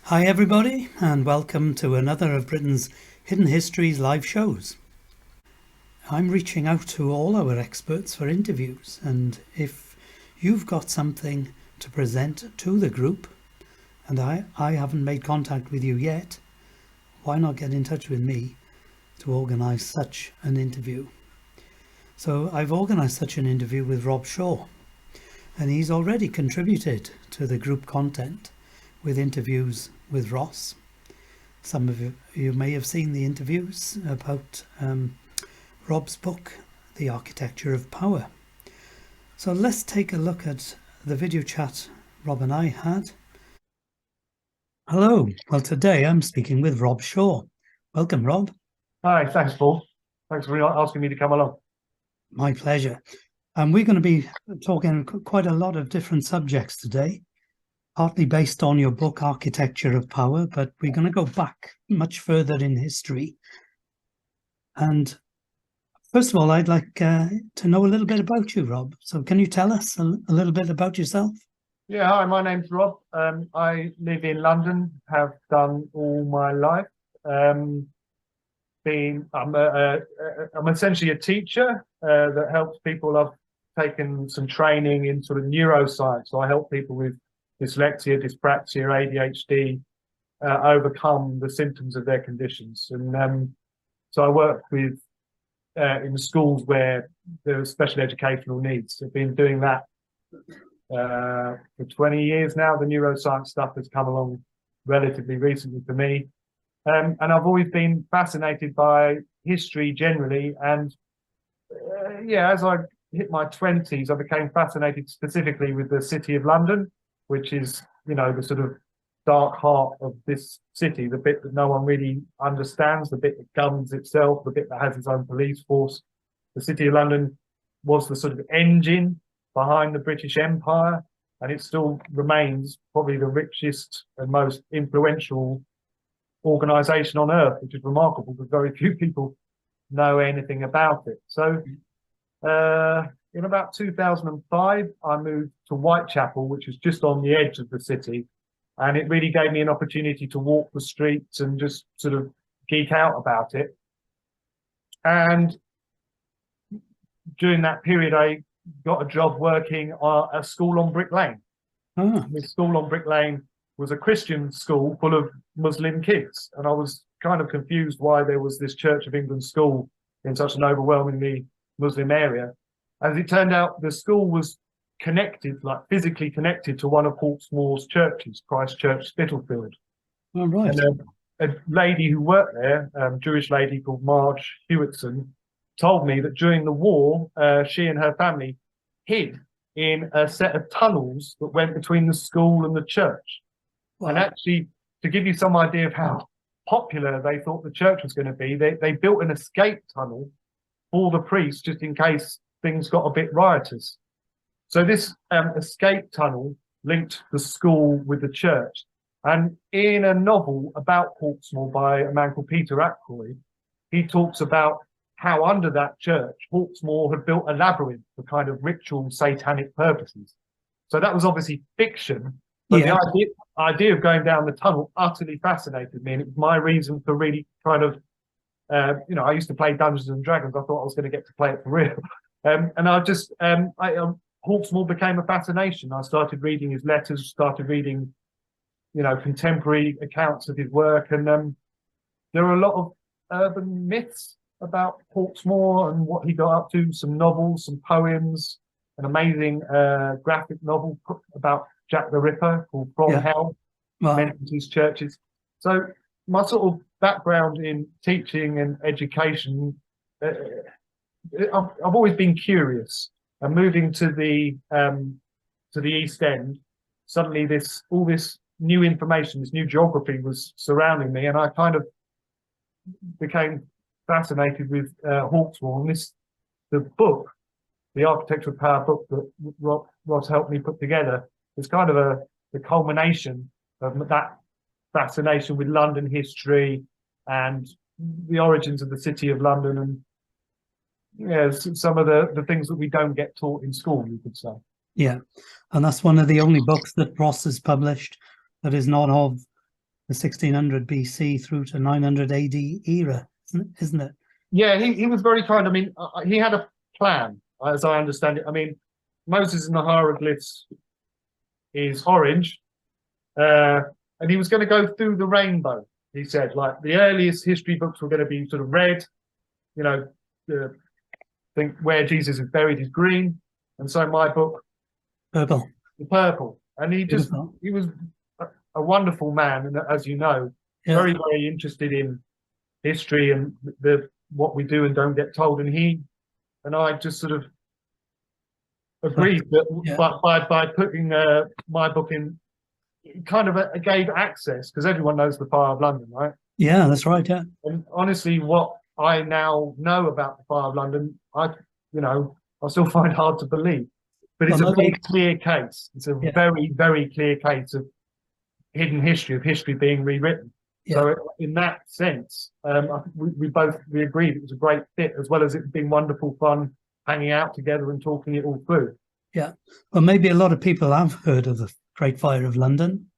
Hi everybody, and welcome to another of Britain's Hidden Histories live shows. I'm reaching out to all our experts for interviews, and if you've got something to present to the group and I haven't made contact with you yet, why not get in touch with me to organise such an interview? So I've organised such an interview with Rob Shaw, and he's already contributed to the group content with interviews with Ross. Some of you may have seen the interviews about Rob's book, The Architecture of Power. So let's take a look at the video chat Rob and I had. Hello. Well, today I'm speaking with Rob Shaw. Welcome, Rob. Hi, thanks, Paul. Thanks for asking me to come along. My pleasure. And we're going to be talking quite a lot of different subjects today, partly based on your book, Architecture of Power, but we're going to go back much further in history. And first of all, I'd like to know a little bit about you, Rob. So can you tell us a little bit about yourself? Yeah, hi, my name's Rob. I live in London, have done all my life. I'm essentially a teacher that helps people. I've taken some training in sort of neuroscience, so I help people with dyslexia, dyspraxia, ADHD, overcome the symptoms of their conditions. And so I work with in schools where there are special educational needs. I've been doing that for 20 years now. The neuroscience stuff has come along relatively recently for me. And I've always been fascinated by history generally. And as I hit my 20s, I became fascinated specifically with the City of London, which is, the sort of dark heart of this city, the bit that no one really understands, the bit that governs itself, the bit that has its own police force. The City of London was the sort of engine behind the British Empire, and it still remains probably the richest and most influential organisation on earth, which is remarkable because very few people know anything about it. So in about 2005, I moved to Whitechapel, which is just on the edge of the city. And it really gave me an opportunity to walk the streets and just sort of geek out about it. And during that period, I got a job working at a school on Brick Lane. Oh. This school on Brick Lane was a Christian school full of Muslim kids. And I was kind of confused why there was this Church of England school in such an overwhelmingly Muslim area. As it turned out, the school was connected, like physically connected to one of Hawksmoor's churches, Christ Church, Spitalfield. Oh, right. And a lady who worked there, Jewish lady called Marge Hewitson, told me that during the war, she and her family hid in a set of tunnels that went between the school and the church. Wow. And actually, to give you some idea of how popular they thought the church was going to be, they built an escape tunnel for the priests just in case things got a bit riotous. So this escape tunnel linked the school with the church. And in a novel about Hawksmoor by a man called Peter Ackroyd, he talks about how under that church, Hawksmoor had built a labyrinth for kind of ritual satanic purposes. So that was obviously fiction, but the idea of going down the tunnel utterly fascinated me. And it was my reason for really kind of, I used to play Dungeons and Dragons. I thought I was going to get to play it for real. And I just, Hawksmoor became a fascination. I started reading his letters, started reading, contemporary accounts of his work. And there are a lot of urban myths about Hawksmoor and what he got up to, some novels, some poems, an amazing graphic novel about Jack the Ripper called From Hell, mentions his churches. So my sort of background in teaching and education, I've always been curious. And moving to the East End, suddenly all this new information, this new geography was surrounding me, and I kind of became fascinated with Hawksmoor. And the book, the Architecture of Power book that Ross helped me put together, is kind of the culmination of that fascination with London history and the origins of the City of London, and some of the things that we don't get taught in school, you could say. Yeah, and that's one of the only books that Ross has published that is not of the 1600 BC through to 900 AD era, isn't it? Yeah, he was very kind. I mean, he had a plan, as I understand it. I mean, Moses in the hieroglyphs is orange, and he was going to go through the rainbow. He said, like the earliest history books were going to be sort of red, you know, think where Jesus is buried is green, and so my book, Purple. the purple. And he Beautiful. was a wonderful man, and as you know, Yeah. very, very interested in history and what we do and don't get told. And he and I just sort of agreed that by putting my book in, kind of gave access, because everyone knows the Fire of London, right? Yeah, that's right. Yeah. And honestly, what I now know about the Fire of London, I still find hard to believe. But it's a very clear case. It's a very, very clear case of hidden history, of history being rewritten. Yeah. So in that sense, we agreed it was a great fit, as well as it being wonderful fun hanging out together and talking it all through. Yeah. Well, maybe a lot of people have heard of the Great Fire of London,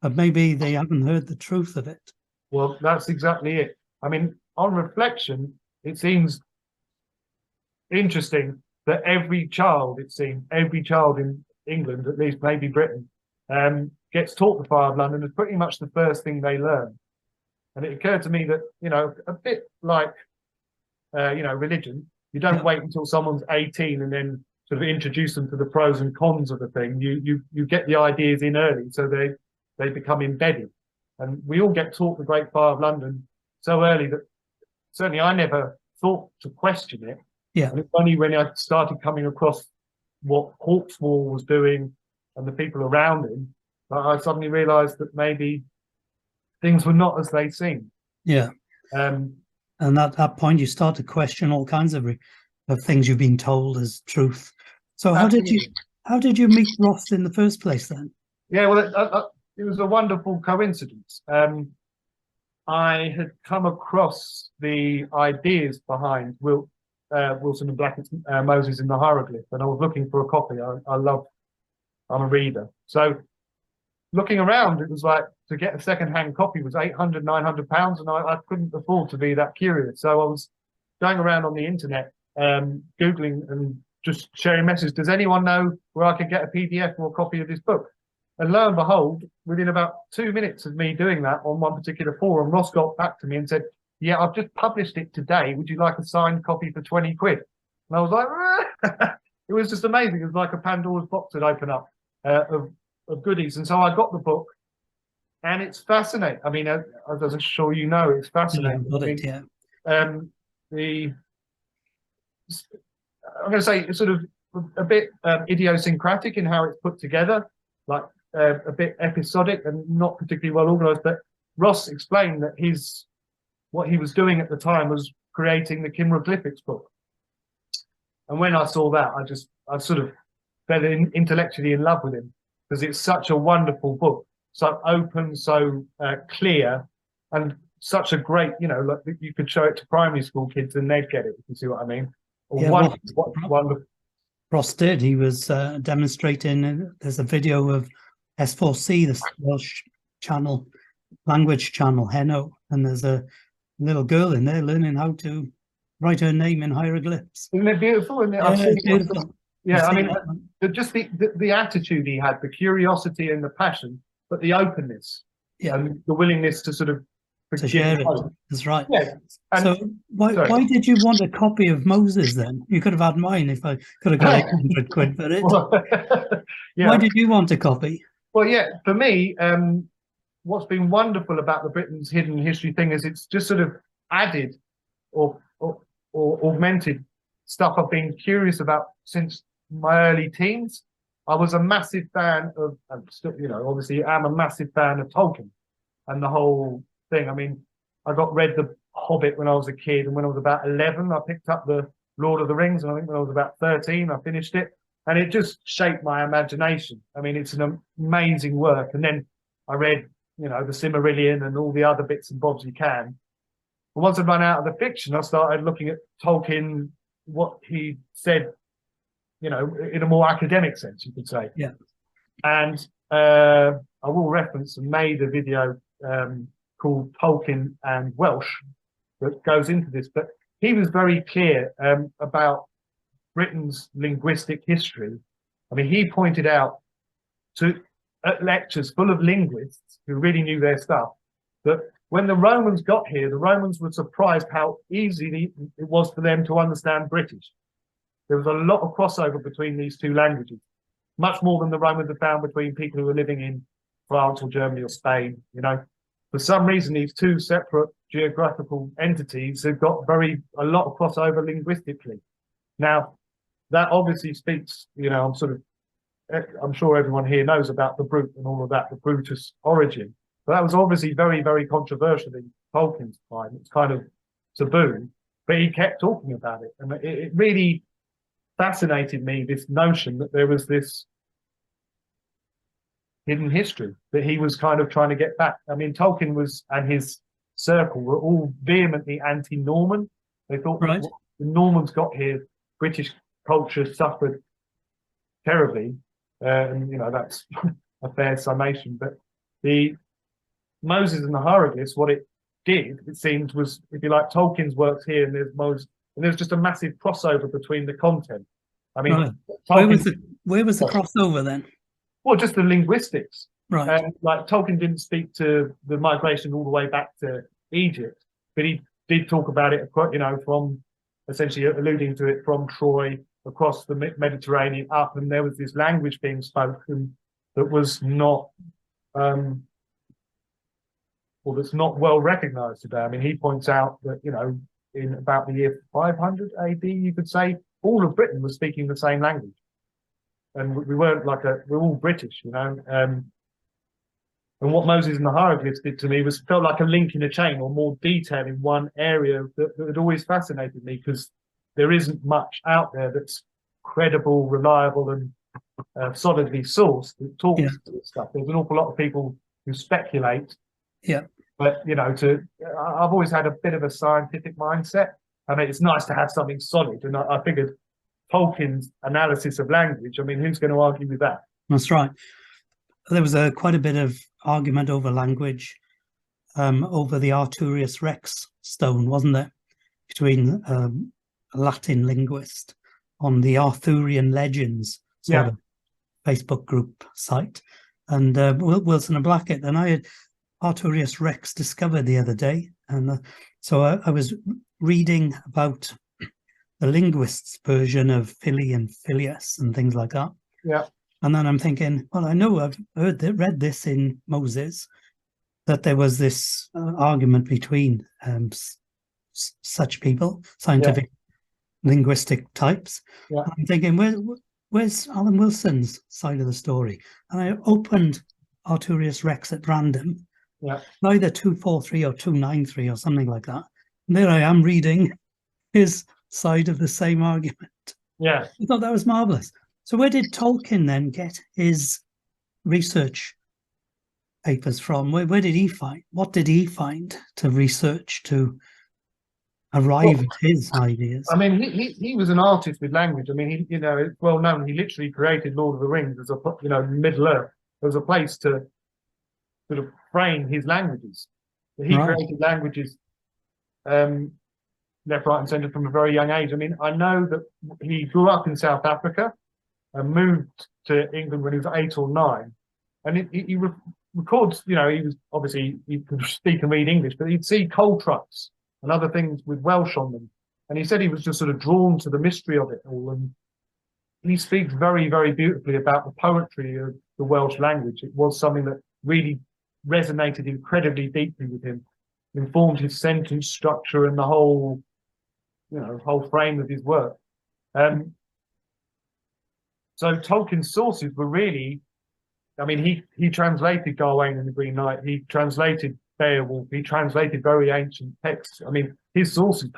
but maybe they haven't heard the truth of it. Well, that's exactly it. I mean, on reflection, it seems interesting that every child in England, at least maybe Britain, gets taught the Fire of London as pretty much the first thing they learn. And it occurred to me that, a bit like, religion, you don't wait until someone's 18 and then sort of introduce them to the pros and cons of the thing. You get the ideas in early, so they become embedded. And we all get taught the Great Fire of London so early that certainly I never thought to question it. Yeah. And it's only when I started coming across what Hawkswall was doing and the people around him that I suddenly realised that maybe things were not as they seemed. Yeah. And at that point, you start to question all kinds of things you've been told as truth. So how did you meet Ross in the first place then? Yeah, well, it was a wonderful coincidence. I had come across the ideas behind Wilson and Blackett's Moses in the Hieroglyph, and I was looking for a copy. I'm a reader. So looking around, it was like to get a second-hand copy was £800, £900, and I couldn't afford to be that curious. So I was going around on the internet, Googling and just sharing messages. Does anyone know where I could get a PDF or a copy of this book? And lo and behold, within about 2 minutes of me doing that on one particular forum, Ross got back to me and said, yeah, I've just published it today. Would you like a signed copy for 20 quid? And I was like, it was just amazing. It was like a Pandora's box had opened up of goodies. And so I got the book, and it's fascinating. I mean, as I'm sure you know, it's fascinating. Yeah, I'm going to say it's sort of a bit idiosyncratic in how it's put together, like a bit episodic and not particularly well organized. But Ross explained that what he was doing at the time was creating the Kimmeroglyphics book. And when I saw that, I sort of fell intellectually in love with him, because it's such a wonderful book, so open, so clear, and such a great, like you could show it to primary school kids and they'd get it, if you see what I mean. Wonderful. Ross did. He was demonstrating. There's a video of S4C, the Welsh language channel, Henno, and there's a little girl in there learning how to write her name in hieroglyphs. Isn't it beautiful? Isn't it? Yeah, beautiful. Yeah, I mean, just the attitude he had, the curiosity and the passion, but the openness and the willingness to sort of share it. That's right. Yeah. So why did you want a copy of Moses then? You could have had mine if I could have got 800 quid for it. Why did you want a copy? Well, yeah, for me, what's been wonderful about the Britain's Hidden History thing is it's just sort of added or augmented stuff I've been curious about since my early teens. I was a massive fan of, and still, obviously I'm a massive fan of Tolkien and the whole thing. I mean, I read The Hobbit when I was a kid, and when I was about 11, I picked up the Lord of the Rings, and I think when I was about 13, I finished it, and it just shaped my imagination. I mean, it's an amazing work. And then I read, the Silmarillion and all the other bits and bobs you can. But once I'd run out of the fiction, I started looking at Tolkien, what he said, in a more academic sense, you could say. Yeah. And I will reference and made a video called Tolkien and Welsh that goes into this, but he was very clear about Britain's linguistic history. I mean, he pointed out at lectures full of linguists who really knew their stuff that when the Romans got here, the Romans were surprised how easy it was for them to understand British. There was a lot of crossover between these two languages, much more than the Romans had found between people who were living in France or Germany or Spain. You know, for some reason, these two separate geographical entities have got a lot of crossover linguistically. Now, that obviously speaks, you know, I'm sure everyone here knows about the Brute and all of that, the Brutus origin. But that was obviously very, very controversial in Tolkien's time. It's kind of taboo, but he kept talking about it. And it really fascinated me, this notion that there was this hidden history that he was kind of trying to get back. I mean, Tolkien and his circle were all vehemently anti-Norman. They thought Right. the Normans got here, British culture suffered terribly. And, you know, that's a fair summation. But the Moses and the Hieroglyphs, what it did, it seemed, was, if you like, Tolkien's works here, and there's just a massive crossover between the content. I mean, Right. Tolkien, Where was the crossover then? well, just the linguistics. Right. Like Tolkien didn't speak to the migration all the way back to Egypt, but he did talk about it, you know, from essentially alluding to it from Troy across the Mediterranean up, and there was this language being spoken that was not, that's not well recognized today. I mean, he points out that, you know, in about the year 500 AD, you could say all of Britain was speaking the same language, and we weren't we're all British, you know. And what Moses and the Hieroglyphs did to me was felt like a link in a chain, or more detail in one area that had always fascinated me, because there isn't much out there that's credible, reliable, and solidly sourced that talks to this stuff. There's an awful lot of people who speculate. Yeah. But, you know, I've always had a bit of a scientific mindset. I mean, it's nice to have something solid. And I figured Tolkien's analysis of language, I mean, who's going to argue with that? That's right. There was quite a bit of argument over language over the Arturius Rex stone, wasn't there? Between a Latin linguist on the Arthurian Legends sort of Facebook group site, and Wilson and Blackett. And I had Arturius Rex discovered the other day, and so I was reading about the linguists' version of Philly and Phileas and things like that. Yeah. And then I'm thinking, well, I know I've read this in Moses, that there was this argument between such people, scientific linguistic types. Yeah. I'm thinking, where's Alan Wilson's side of the story? And I opened Arturius Rex at random, either 243 or 293 or something like that. And there I am reading his side of the same argument. Yeah. I thought that was marvelous. So where did Tolkien then get his research papers from? Where did he find? What did he find to research to arrive at his ideas? I mean, he was an artist with language. I mean, you know, it's well known. He literally created Lord of the Rings as Middle Earth. There was a place to sort of frame his languages. He created languages left, right, and centre from a very young age. I mean, I know that he grew up in South Africa and moved to England when he was 8 or 9. And he records, you know, he could speak and read English, but he'd see coal trucks and other things with Welsh on them. And he said he was just sort of drawn to the mystery of it all. And he speaks very, very beautifully about the poetry of the Welsh language. It was something that really resonated incredibly deeply with him, informed his sentence structure and the whole frame of his work. So Tolkien's sources were really, I mean, he translated Gawain and the Green Knight, he translated Beowulf, he translated very ancient texts. I mean, his sources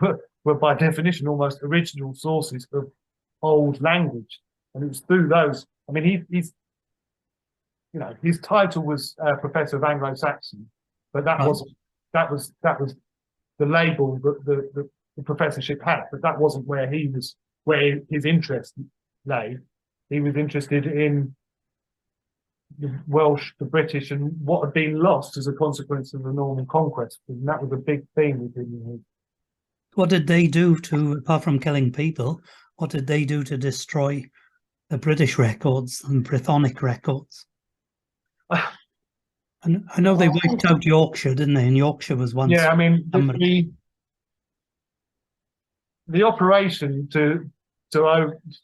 were by definition almost original sources of old language. And it was through those, I mean, he's you know, his title was Professor of Anglo-Saxon, but that was the label that the professorship had, but that wasn't where his interest lay. He was interested in the Welsh, the British, and what had been lost as a consequence of the Norman conquest. And that was a big theme within What did they do to, apart from killing people, what did they do to destroy the British records and Brythonic records? And I know they wiped out Yorkshire, didn't they? And Yorkshire was once. Yeah, I mean, the operation to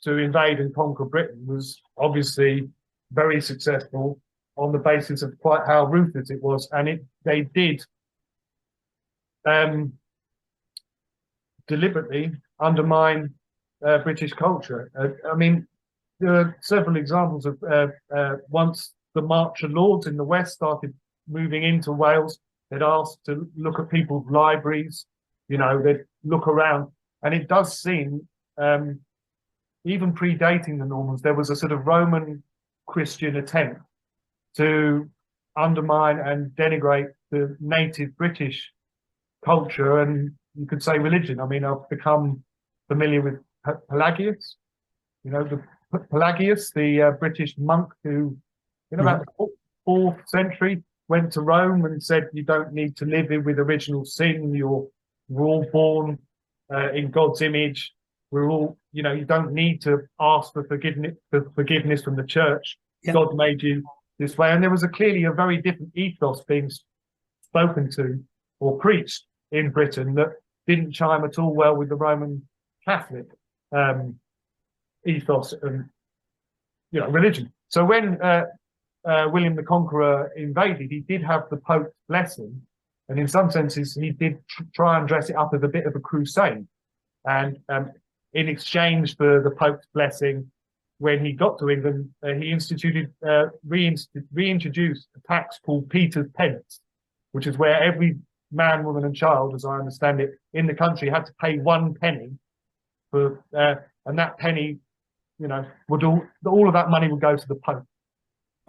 invade and conquer Britain was obviously very successful on the basis of quite how ruthless it was, and they did deliberately undermine British culture. I mean, there are several examples of once the March of Lords in the West started moving into Wales, they'd asked to look at people's libraries, they'd look around, and it does seem, even predating the Normans, there was a sort of Roman Christian attempt to undermine and denigrate the native British culture and, you could say, religion. I mean, I've become familiar with Pelagius, Pelagius, the British monk who, about the 4th century, went to Rome and said, you don't need to live with original sin. We're all born in God's image. We're all, you don't need to ask for forgiveness from the church. Yep. God made you this way. And there was clearly a very different ethos being spoken to or preached in Britain that didn't chime at all well with the Roman Catholic ethos and, religion. So when William the Conqueror invaded, he did have the Pope's blessing, and in some senses he did try and dress it up as a bit of a crusade. And in exchange for the Pope's blessing, when he got to England, he reintroduced a tax called Peter's Pence, which is where every man, woman, and child, as I understand it, in the country had to pay 1 penny for, and that penny, would all of that money would go to the Pope.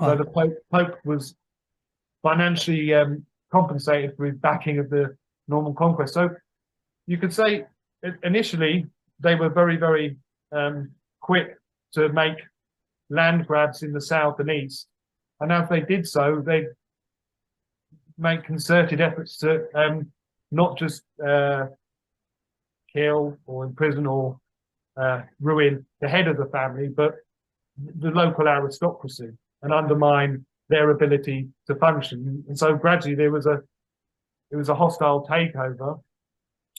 So the Pope was financially compensated for his backing of the Norman conquest. So you could say initially they were very, very quick to make land grabs in the south and east. And as they did so, they make concerted efforts to not just kill or imprison or ruin the head of the family, but the local aristocracy, and undermine their ability to function. And so gradually it was a hostile takeover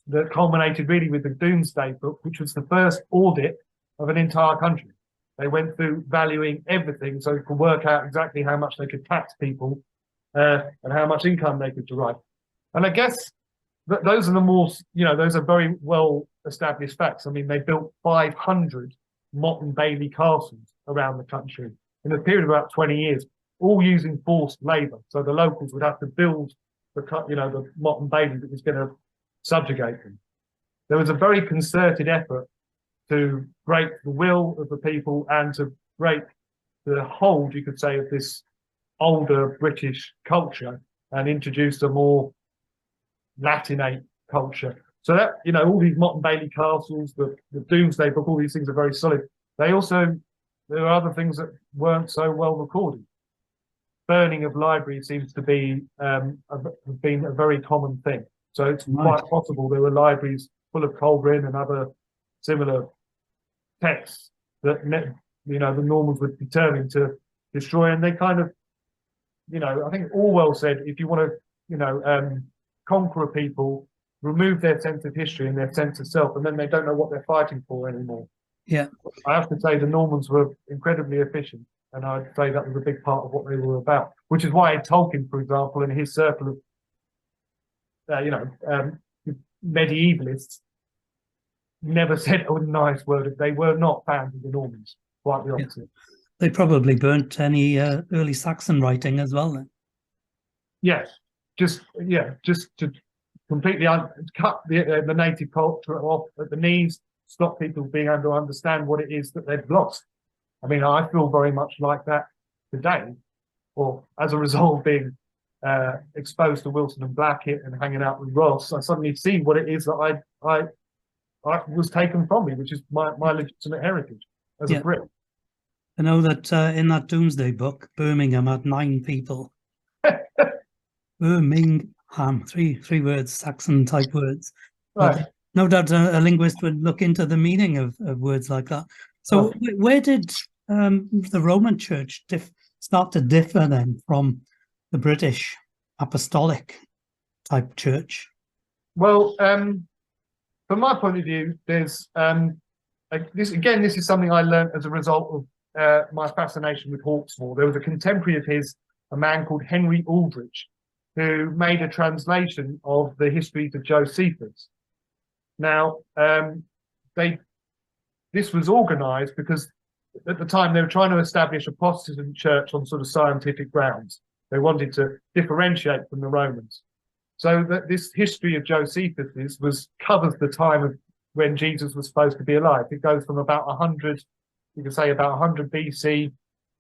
that culminated really with the Domesday Book, which was the first audit of an entire country. They went through valuing everything so they could work out exactly how much they could tax people and how much income they could derive. And I guess those are the more, those are very well established facts. I mean, they built 500 motte and bailey castles around the country in a period of about 20 years, all using forced labour. So the locals would have to build the motte and bailey that was going to subjugate them. There was a very concerted effort to break the will of the people and to break the hold, you could say, of this older British culture and introduce a more Latinate culture. So that, all these motte and bailey castles, the Domesday Book, all these things are very solid. There are other things that weren't so well recorded. Burning of libraries seems to be been a very common thing. So it's quite possible there were libraries full of Colbrin and other similar texts that the Normans were determined to destroy, and they kind of, I think Orwell said, if you want to, conquer a people, remove their sense of history and their sense of self, and then they don't know what they're fighting for anymore. Yeah, I have to say the Normans were incredibly efficient, and I'd say that was a big part of what they were about. Which is why Tolkien, for example, in his circle of, medievalists, never said a nice word. They were not fans of the Normans. Quite the opposite. Yeah. They probably burnt any early Saxon writing as well, then. Yes, just to completely cut the native culture off at the knees, stop people being able to understand what it is that they've lost. I mean, I feel very much like that today, or as a result of being exposed to Wilson and Blackett and hanging out with Ross, I suddenly see what it is that I was taken from me, which is my legitimate heritage as a Brit. I know that in that Doomsday book, Birmingham had 9 people. Birmingham, three words, Saxon type words. Right. But no doubt a linguist would look into the meaning of words like that. So where did the Roman Church start to differ then from the British apostolic type church? Well, from my point of view, there's this is something I learned as a result of my fascination with Hawksmoor. There was a contemporary of his, a man called Henry Aldrich, who made a translation of the histories of Josephus. Now, this was organised because at the time they were trying to establish a Protestant church on sort of scientific grounds. They wanted to differentiate from the Romans. So that this history of Josephus covers the time of when Jesus was supposed to be alive. It goes from about 100, you can say about 100 BC,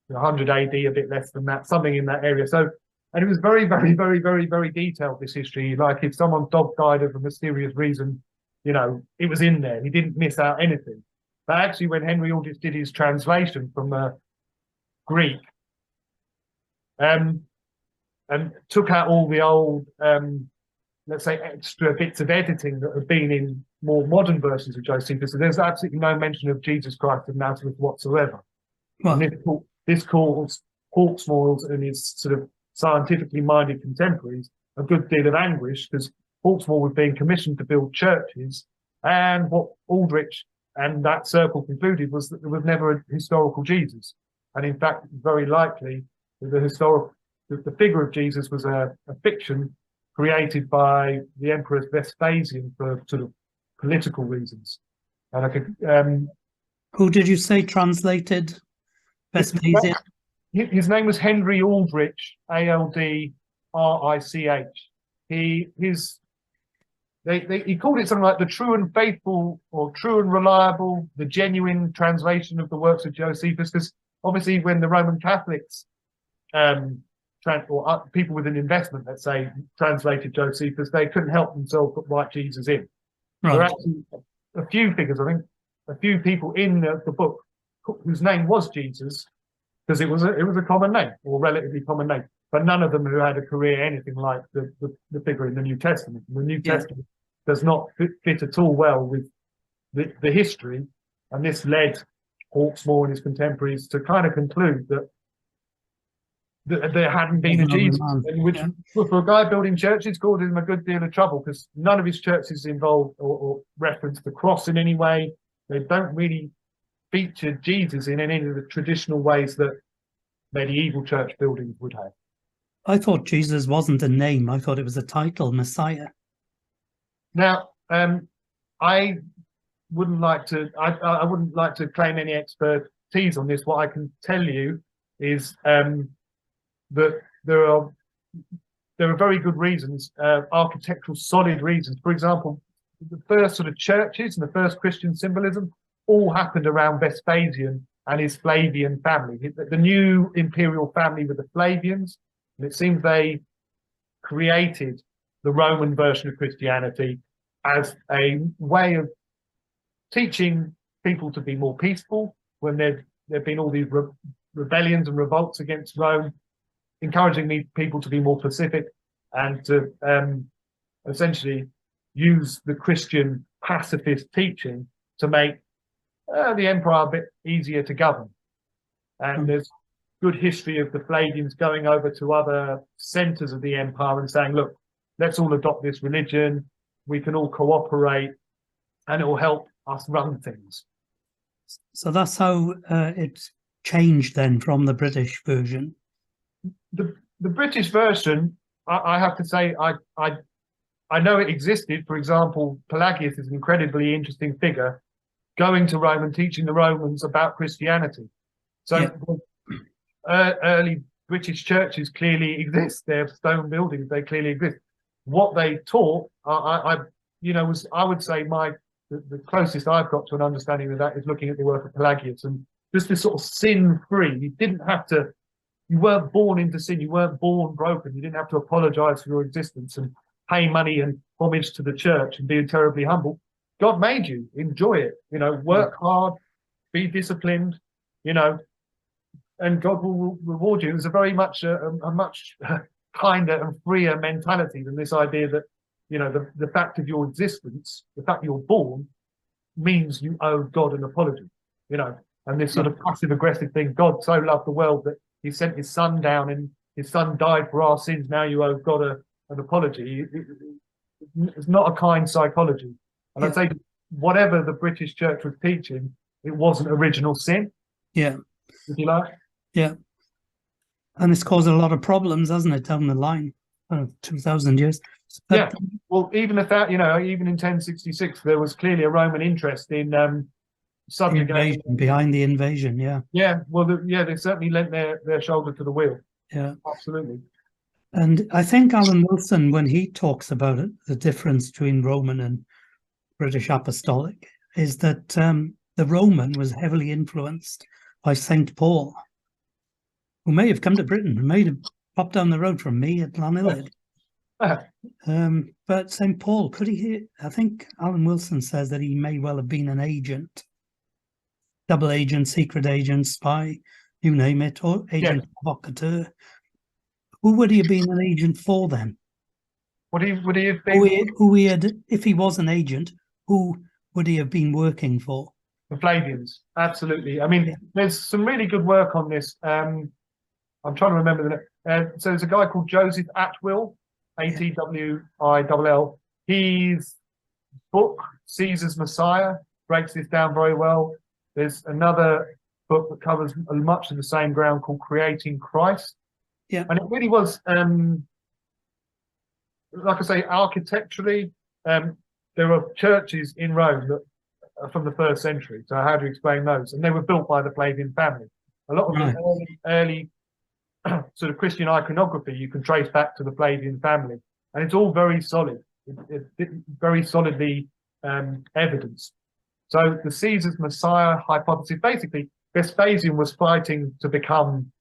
100 AD, a bit less than that, something in that area. So, and it was very, very, very, very, very detailed, this history. Like if someone's dog died of a mysterious reason, you know, it was in there. He didn't miss out anything. But actually, when Henry Aldrich did his translation from Greek, and took out all the old, let's say, extra bits of editing that have been in more modern versions of Josephus. So there's absolutely no mention of Jesus Christ of Nazareth whatsoever. Well, and this caused Hawksmoor and his sort of scientifically minded contemporaries a good deal of anguish, because Hawksmoor was being commissioned to build churches, and what Aldrich and that circle concluded was that there was never a historical Jesus. And in fact, very likely the figure of Jesus was a fiction created by the Emperor Vespasian for sort of political reasons. And I could. Who did you say translated Vespasian? His name was Henry Aldrich, Aldrich. He called it something like the true and faithful, or true and reliable, the genuine translation of the works of Josephus. Because obviously, when the Roman Catholics or people with an investment, let's say, translated Josephus, they couldn't help themselves but write Jesus in. Right. There are actually a few figures, I think, a few people in the book whose name was Jesus, because it was a common name, or relatively common name, but none of them who had a career anything like the figure in the New Testament. The New Testament does not fit at all well with the history, and this led Hawksmoor and his contemporaries to kind of conclude that there hadn't been a Jesus, and which for a guy building churches caused him a good deal of trouble, because none of his churches involved or reference the cross in any way. They don't really feature Jesus in any of the traditional ways that medieval church buildings would have. I thought Jesus wasn't a name. I thought it was a title, Messiah. Now, I wouldn't like to claim any expertise on this. What I can tell you is that there are very good reasons, architectural solid reasons. For example, the first sort of churches and the first Christian symbolism all happened around Vespasian and his Flavian family. The new imperial family with the Flavians, and it seems they created the Roman version of Christianity as a way of teaching people to be more peaceful when there've been all these rebellions and revolts against Rome, encouraging people to be more pacific and to essentially use the Christian pacifist teaching to make the empire a bit easier to govern. And there's good history of the Flavians going over to other centers of the empire and saying, look, let's all adopt this religion, we can all cooperate, and it will help us run things. So that's how it changed then from the British version. The British version, I have to say, I know it existed. For example, Pelagius is an incredibly interesting figure, going to Rome and teaching the Romans about Christianity. So early British churches clearly exist. They're stone buildings. They clearly exist. What they taught, I would say the closest I've got to an understanding of that is looking at the work of Pelagius, and just this sort of sin-free. You didn't have to. You weren't born into sin. You weren't born broken. You didn't have to apologize for your existence and pay money and homage to the church and be terribly humble. God made you. Enjoy it. Work hard, be disciplined. and God will reward you. It was a very much a much kinder and freer mentality than this idea that, you know, the fact of your existence, the fact you're born, means you owe God an apology, you know, and this sort of passive aggressive thing. God so loved the world that he sent his son down, and his son died for our sins. Now you owe God an apology. It's not a kind psychology. And I'd say whatever the British church was teaching, it wasn't original sin. Yeah. If you like. Yeah. And it's caused a lot of problems, hasn't it, down the line of 2,000 years? Yeah. Well, even if that, you know, even in 1066, there was clearly a Roman interest in subjugating. Behind the invasion, yeah. Yeah. Well, they certainly lent their shoulder to the wheel. Yeah. Absolutely. And I think Alan Wilson, when he talks about it, the difference between Roman and British Apostolic is that the Roman was heavily influenced by St. Paul, who may have come to Britain, who may have popped down the road from me at Llanillid. But St. Paul, I think Alan Wilson says that he may well have been an agent, double agent, secret agent, spy, you name it, or agent provocateur. Who would he have been an agent for then? Would he have been? If he was an agent, who would he have been working for? The Flavians, absolutely. I mean, there's some really good work on this. I'm trying to remember the name. So there's a guy called Joseph Atwill, Atwill. His book, Caesar's Messiah, breaks this down very well. There's another book that covers much of the same ground called Creating Christ. Yeah. And it really was, like I say, architecturally, there are churches in Rome that are from the 1st century. So how do you explain those? And they were built by the Flavian family. A lot of the early sort of Christian iconography you can trace back to the Flavian family. And it's all very solid, very solidly evidenced. So the Caesar's Messiah hypothesis, basically, Vespasian was fighting to become,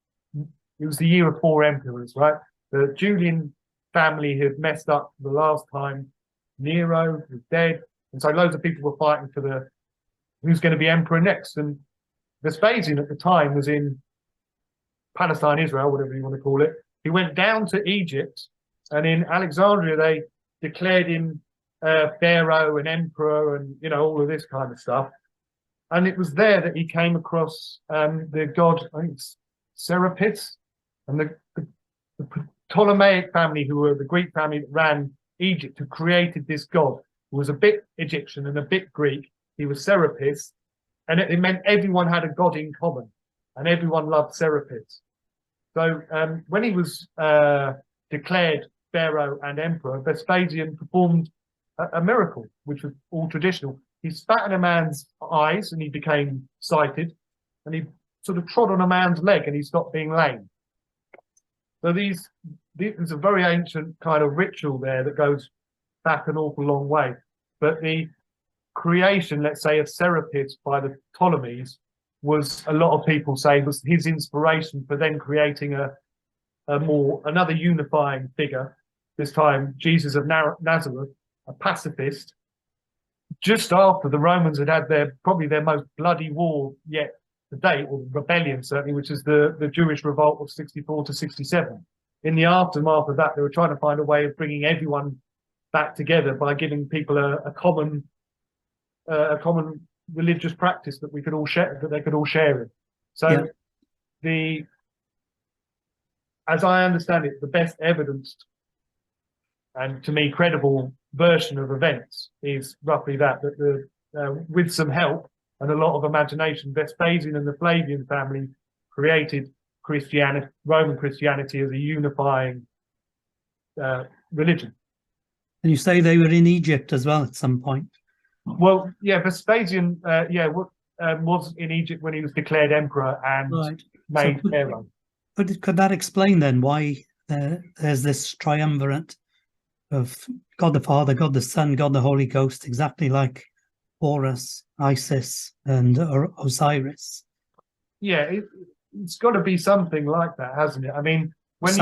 it was the year of 4 emperors, right? The Julian family had messed up the last time. Nero was dead. And so loads of people were fighting for who's going to be emperor next. And Vespasian at the time was in Palestine, Israel, whatever you want to call it. He went down to Egypt, and in Alexandria, they declared him pharaoh and emperor and, you know, all of this kind of stuff. And it was there that he came across the god, I think it's Serapis, and the Ptolemaic family, who were the Greek family that ran Egypt, who created this god, who was a bit Egyptian and a bit Greek. He was Serapis, and it meant everyone had a god in common, and everyone loved Serapis. So when he was declared pharaoh and emperor, Vespasian performed a miracle, which was all traditional. He spat in a man's eyes and he became sighted, and he sort of trod on a man's leg and he stopped being lame. So there's a very ancient kind of ritual there that goes back an awful long way. But the creation, let's say, of Serapis by the Ptolemies was, a lot of people say, was his inspiration for then creating another unifying figure, this time Jesus of Nazareth, a pacifist, just after the Romans had probably their most bloody war yet to date, or rebellion certainly, which is the Jewish revolt of 64 to 67. In the aftermath of that, they were trying to find a way of bringing everyone back together by giving people a common religious practice that we could all share, that they could all share in. So as I understand it, the best evidenced and, to me, credible version of events is roughly that with some help and a lot of imagination, Vespasian and the Flavian family created Roman Christianity as a unifying religion. And you say they were in Egypt as well at some point? Well, yeah, Vespasian was in Egypt when he was declared emperor and made pharaoh. But could that explain then why there's this triumvirate of God the Father, God the Son, God the Holy Ghost, exactly like Horus, Isis, and Osiris? Yeah, it's got to be something like that, hasn't it? I mean, it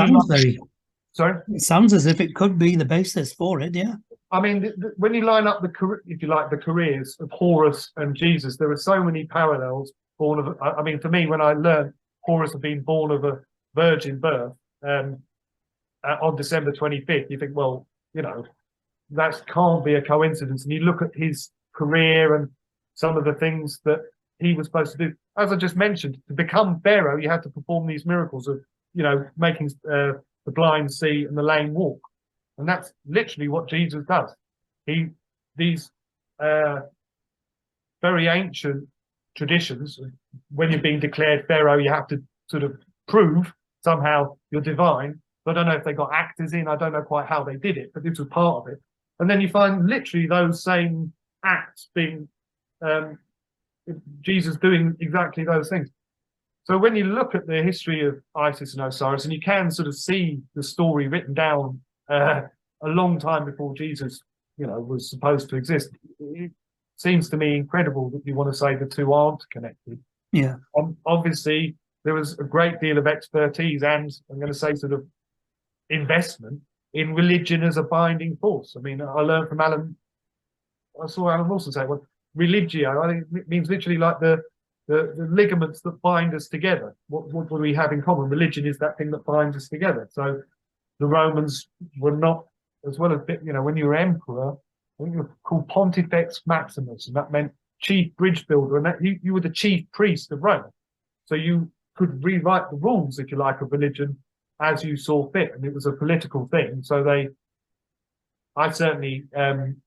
sounds as if it could be the basis for it, yeah. I mean, when you line up the careers of Horus and Jesus, there are so many parallels. I mean, for me, when I learned Horus had been born of a virgin birth on December 25th, you think, well, you know, that can't be a coincidence. And you look at his career and some of the things that he was supposed to do. As I just mentioned, to become Pharaoh, you had to perform these miracles of, you know, making the blind see and the lame walk. And that's literally what Jesus does. These very ancient traditions, when you're being declared Pharaoh, you have to sort of prove somehow you're divine. I don't know if they got actors in. I don't know quite how they did it, but this was part of it. And then you find literally those same acts being Jesus doing exactly those things. So when you look at the history of Isis and Osiris, and you can sort of see the story written down a long time before Jesus, you know, was supposed to exist, it seems to me incredible that you want to say the two aren't connected. Yeah. Obviously, there was a great deal of expertise and, I'm going to say, sort of investment in religion as a binding force. I mean, I learned from I saw Alan Wilson say, well, religio, I think it means literally like the ligaments that bind us together. What do we have in common? Religion is that thing that binds us together. So the Romans were not, as well as, you know, when you were emperor, I think you were called Pontifex Maximus, and that meant chief bridge builder, and that you were the chief priest of Rome. So you could rewrite the rules, if you like, of religion as you saw fit, and it was a political thing. So I certainly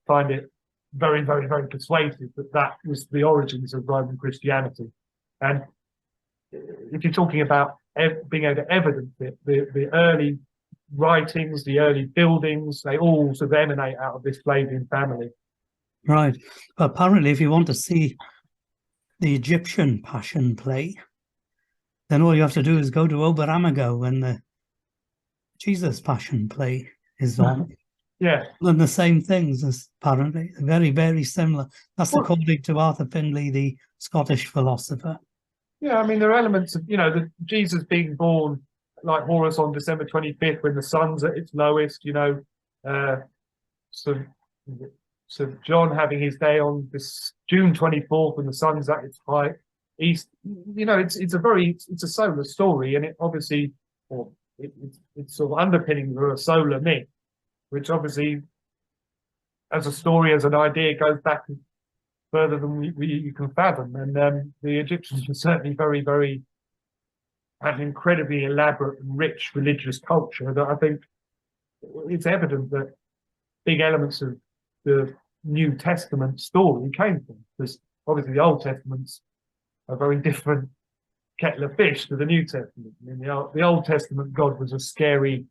find it very, very, very persuasive that was the origins of Roman Christianity. And if you're talking about being able to evidence it, the early writings, the early buildings, they all sort of emanate out of this Flavian family. Right. Apparently, if you want to see the Egyptian Passion play, then all you have to do is go to Oberammergau when the Jesus Passion play is on. Yeah. And the same things, apparently. Very, very similar. That's according to Arthur Findlay, the Scottish philosopher. Yeah, I mean, there are elements of, you know, the Jesus being born like Horus on December 25th when the sun's at its lowest, you know, so John having his day on this June 24th when the sun's at its height. East, you know, it's a solar story, and it obviously, or it's sort of underpinning a solar myth, which obviously, as a story, as an idea, goes back further than you can fathom. And the Egyptians were certainly very, very, had an incredibly elaborate and rich religious culture that I think it's evident that big elements of the New Testament story came from. Because obviously the Old Testament's a very different kettle of fish to the New Testament. I mean, the Old Testament God was a scary,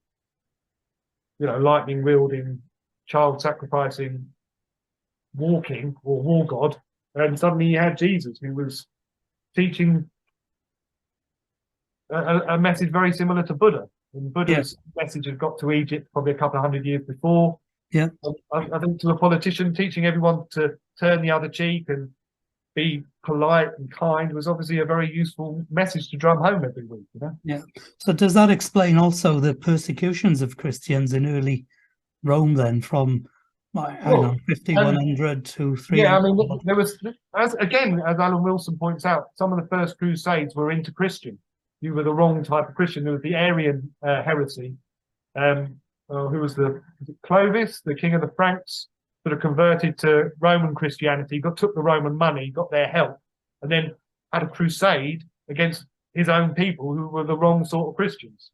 you know, lightning wielding, child sacrificing, walking or war god, and suddenly you had Jesus, who was teaching a message very similar to Buddha. And Buddha's message had got to Egypt probably a couple of hundred years before. Yeah, I think to a politician, teaching everyone to turn the other cheek and be polite and kind was obviously a very useful message to drum home every week, you know? Yeah. So does that explain also the persecutions of Christians in early Rome then, from I don't know, 5100 to 300? Yeah, I mean, there was, as Alan Wilson points out, some of the first crusades were into Christian. You were the wrong type of Christian. There was the Arian heresy, who was Clovis, the king of the Franks, sort of converted to Roman Christianity, took the Roman money, got their help, and then had a crusade against his own people who were the wrong sort of Christians.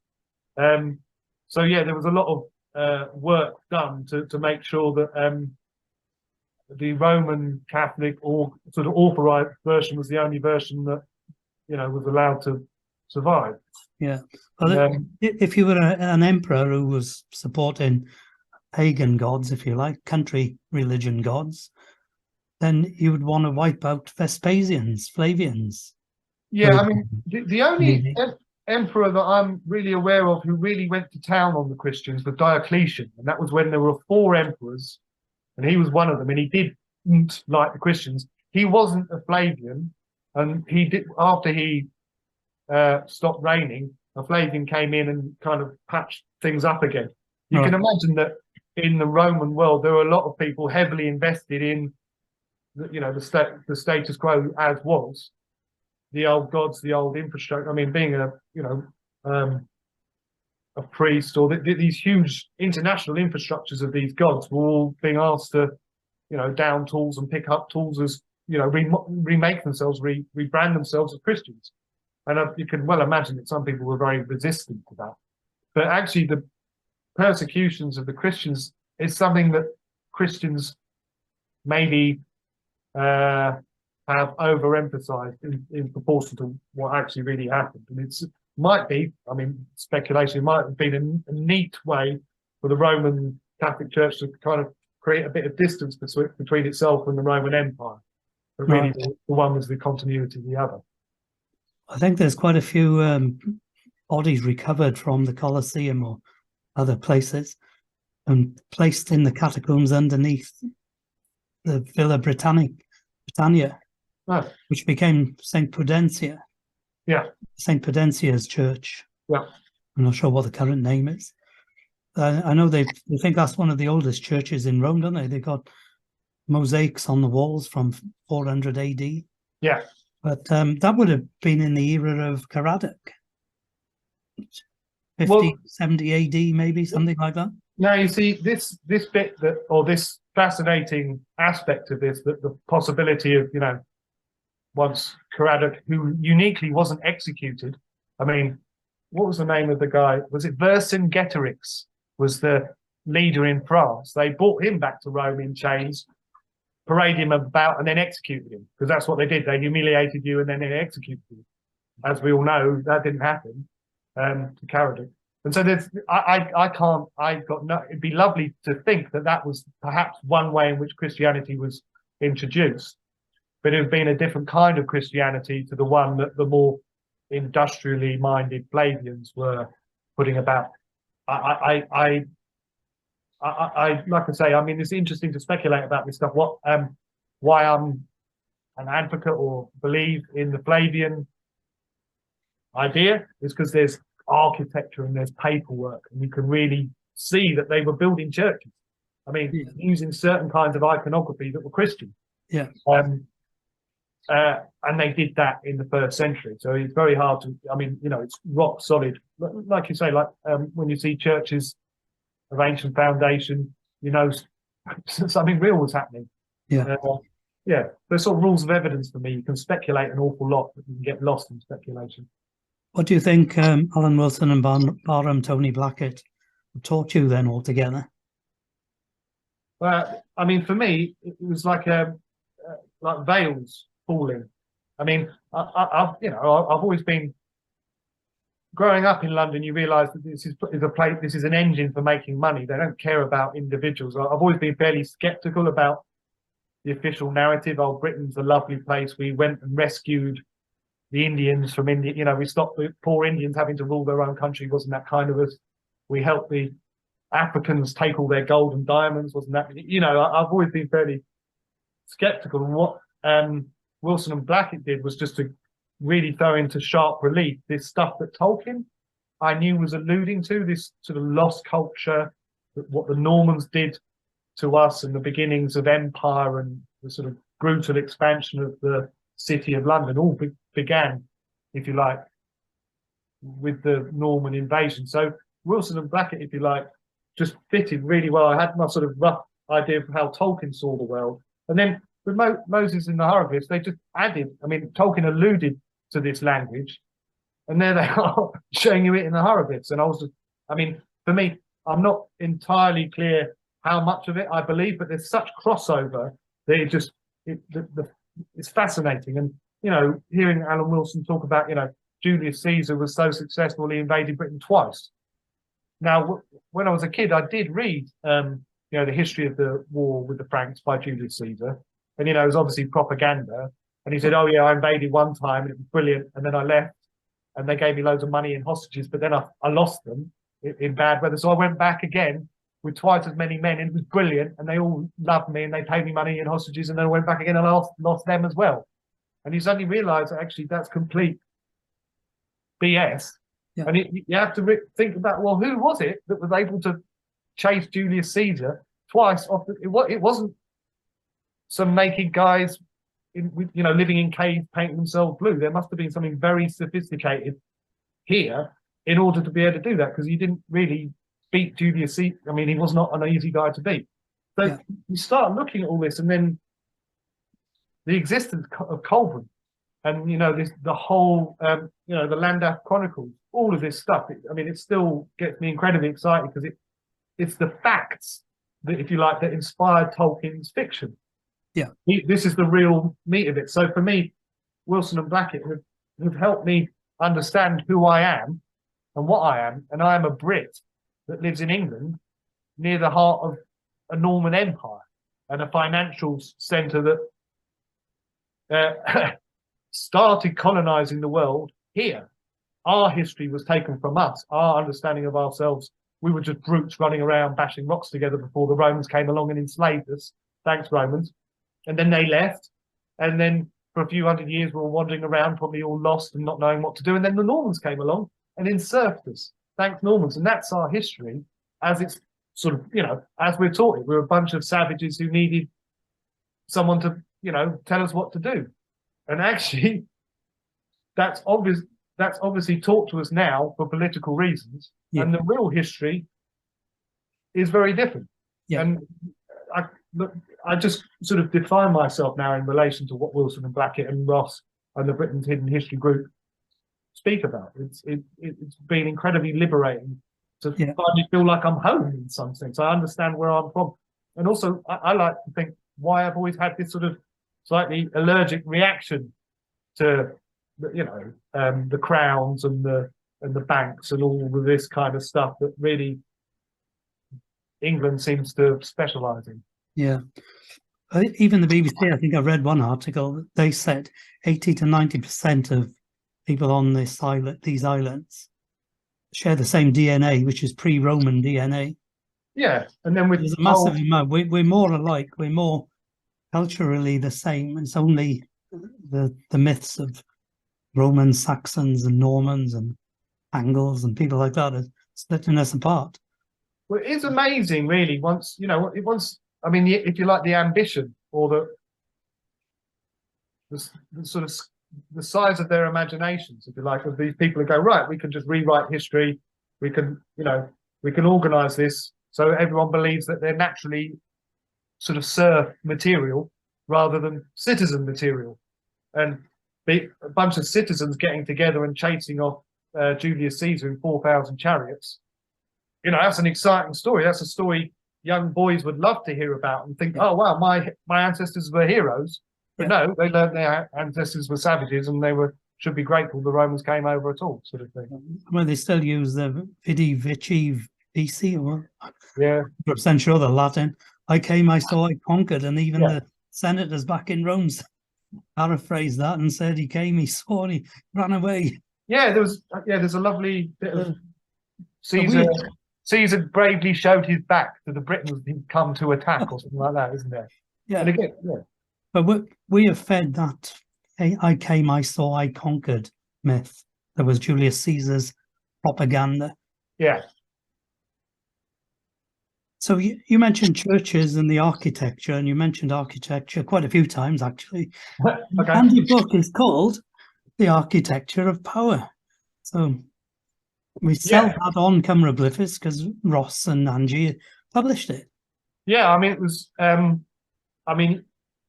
So yeah, there was a lot of work done to make sure that the Roman Catholic or sort of authorized version was the only version that, you know, was allowed to survive. Yeah. Well, if you were an emperor who was supporting pagan gods, if you like, country religion gods, then you would want to wipe out Vespasians, Flavians. Yeah, I mean, the only emperor that I'm really aware of who really went to town on the Christians was Diocletian, and that was when there were 4 emperors, and he was one of them, and he didn't like the Christians. He wasn't a Flavian, and he did, after he stopped reigning, a Flavian came in and kind of patched things up again. You can imagine that in the Roman world, there were a lot of people heavily invested in, you know, the status quo as was. the old gods, the old infrastructure. I mean, being a priest, or these huge international infrastructures of these gods were all being asked to, down tools and pick up tools as, remake themselves, rebrand themselves as Christians. And you can well imagine that some people were very resistant to that. But actually, the persecutions of the Christians is something that Christians maybe have overemphasized in proportion to what actually really happened. And might be, I mean, speculation, might have been a neat way for the Roman Catholic Church to kind of create a bit of distance between itself and the Roman Empire. But really, right, the one was the continuity of the other. I think there's quite a few bodies recovered from the Colosseum or other places and placed in the catacombs underneath the Villa Britannia, oh, which became St. Prudentia. Yeah. St. Prudenzia's church. Yeah. I'm not sure what the current name is. I know they think that's one of the oldest churches in Rome, don't they? They've got mosaics on the walls from 400 AD. Yeah. But that would have been in the era of CADW. 50, 70 AD, maybe, something like that. Now, you see, this bit or this fascinating aspect of this, that the possibility of, once CADW, who uniquely wasn't executed. I mean, what was the name of the guy? Was it Vercingetorix was the leader in France? They brought him back to Rome in chains, paraded him about, and then executed him, because that's what they did. They humiliated you and then they executed you. As we all know, that didn't happen to CADW. And so it'd be lovely to think that that was perhaps one way in which Christianity was introduced. But it would have been a different kind of Christianity to the one that the more industrially minded Flavians were putting about. Like I say, I mean, it's interesting to speculate about this stuff. Why I'm an advocate or believe in the Flavian idea is because there's architecture and there's paperwork, and you can really see that they were building churches. I mean, using certain kinds of iconography that were Christian. Yeah. And they did that in the first century. So it's very hard to, I mean, it's rock solid. Like you say, when you see churches of ancient foundation, something real was happening. Yeah. There's sort of rules of evidence for me. You can speculate an awful lot, but you can get lost in speculation. What do you think Alan Wilson and Barham Tony Blackett taught you then altogether? I mean, for me, it was like veils falling. I mean, I've always been growing up in London. You realise that this is a place. This is an engine for making money. They don't care about individuals. I've always been fairly sceptical about the official narrative. Oh, Britain's a lovely place. We went and rescued the Indians from India. We stopped the poor Indians having to rule their own country. Wasn't that kind of us? We helped the Africans take all their gold and diamonds. Wasn't that? I've always been fairly sceptical. And what Wilson and Blackett did was just to really throw into sharp relief this stuff that Tolkien, I knew, was alluding to, this sort of lost culture, what the Normans did to us and the beginnings of empire and the sort of brutal expansion of the city of London all began, if you like, with the Norman invasion. So Wilson and Blackett, if you like, just fitted really well. I had my sort of rough idea of how Tolkien saw the world. And then with Moses and the Hieroglyphs, they just added, I mean, Tolkien alluded to this language, and there they are showing you it in the Hieroglyphs. And for me, I'm not entirely clear how much of it I believe, but there's such crossover that it's fascinating. And, hearing Alan Wilson talk about, Julius Caesar was so successful, he invaded Britain twice. Now, when I was a kid, I did read, the history of the war with the Franks by Julius Caesar. And, it was obviously propaganda. And he said, oh, yeah, I invaded one time and it was brilliant. And then I left and they gave me loads of money in hostages, but then I lost them in bad weather. So I went back again with twice as many men and it was brilliant. And they all loved me and they paid me money in hostages. And then I went back again and I lost them as well. And you suddenly realize that actually that's complete BS. Yeah. And you have to think about, well, who was it that was able to chase Julius Caesar twice off? It wasn't some naked guys living in caves, painting themselves blue. There must have been something very sophisticated here in order to be able to do that, because he didn't really beat Julius Caesar. I mean, he was not an easy guy to beat. So you start looking at all this, and then the existence of Colburn, and the whole the Llandaff Chronicles, all of this stuff. It still gets me incredibly excited, because it's the facts that, if you like, that inspired Tolkien's fiction. Yeah, this is the real meat of it. So for me, Wilson and Blackett have helped me understand who I am and what I am, and I am a Brit that lives in England, near the heart of a Norman Empire and a financial centre that started colonizing the world here. Our history was taken from us. Our understanding of ourselves, we were just brutes running around bashing rocks together before the Romans came along and enslaved us. Thanks, Romans. And then they left. And then for a few hundred years, we were wandering around, probably all lost and not knowing what to do. And then the Normans came along and encircled us. Thanks, Normans. And that's our history, as it's sort of, as we're taught it. We're a bunch of savages who needed someone to, tell us what to do. And actually, that's obviously taught to us now for political reasons. Yeah. And the real history is very different. Yeah. And I just sort of define myself now in relation to what Wilson and Blackett and Ross and the Britain's Hidden History group speak about. It's been incredibly liberating to finally feel like I'm home in some sense. I understand where I'm from. And also, I like to think why I've always had this sort of slightly allergic reaction to, the crowns and the banks and all of this kind of stuff that really England seems to specialise in. Yeah. Even the BBC, I think I read one article that they said 80 to 90% of people on these islands share the same DNA, which is pre-Roman DNA. Yeah, and then there's a massive amount. We're more alike. We're more culturally the same. It's only the myths of Romans, Saxons, and Normans, and Angles, and people like that are splitting us apart. Well, it's amazing, really. If you like, the ambition or the sort of the size of their imaginations, if you like, of these people who go, right, we can just rewrite history. We can organise this so everyone believes that they're naturally sort of serf material rather than citizen material. And a bunch of citizens getting together and chasing off Julius Caesar in 4,000 chariots. That's an exciting story. That's a story young boys would love to hear about and think, oh, wow, my ancestors were heroes. But no, they learned their ancestors were savages and they should be grateful the Romans came over at all, sort of thing. Well, they still use the Vidi Vici Vici, or 100% sure the Latin. I came, I saw, I conquered, and even the senators back in Rome paraphrased that and said he came, he saw, and he ran away. Yeah, there's a lovely bit of Caesar bravely showed his back to the Britons he'd come to attack, or something like that, isn't there? Yeah. And again, But we have fed that I came, I saw, I conquered myth. There was Julius Caesar's propaganda. Yeah. So you mentioned churches and the architecture, and you mentioned architecture quite a few times, actually. Okay. And your book is called The Architecture of Power. So we sell that on Cymroglyphis because Ross and Angie published it. Yeah, it was.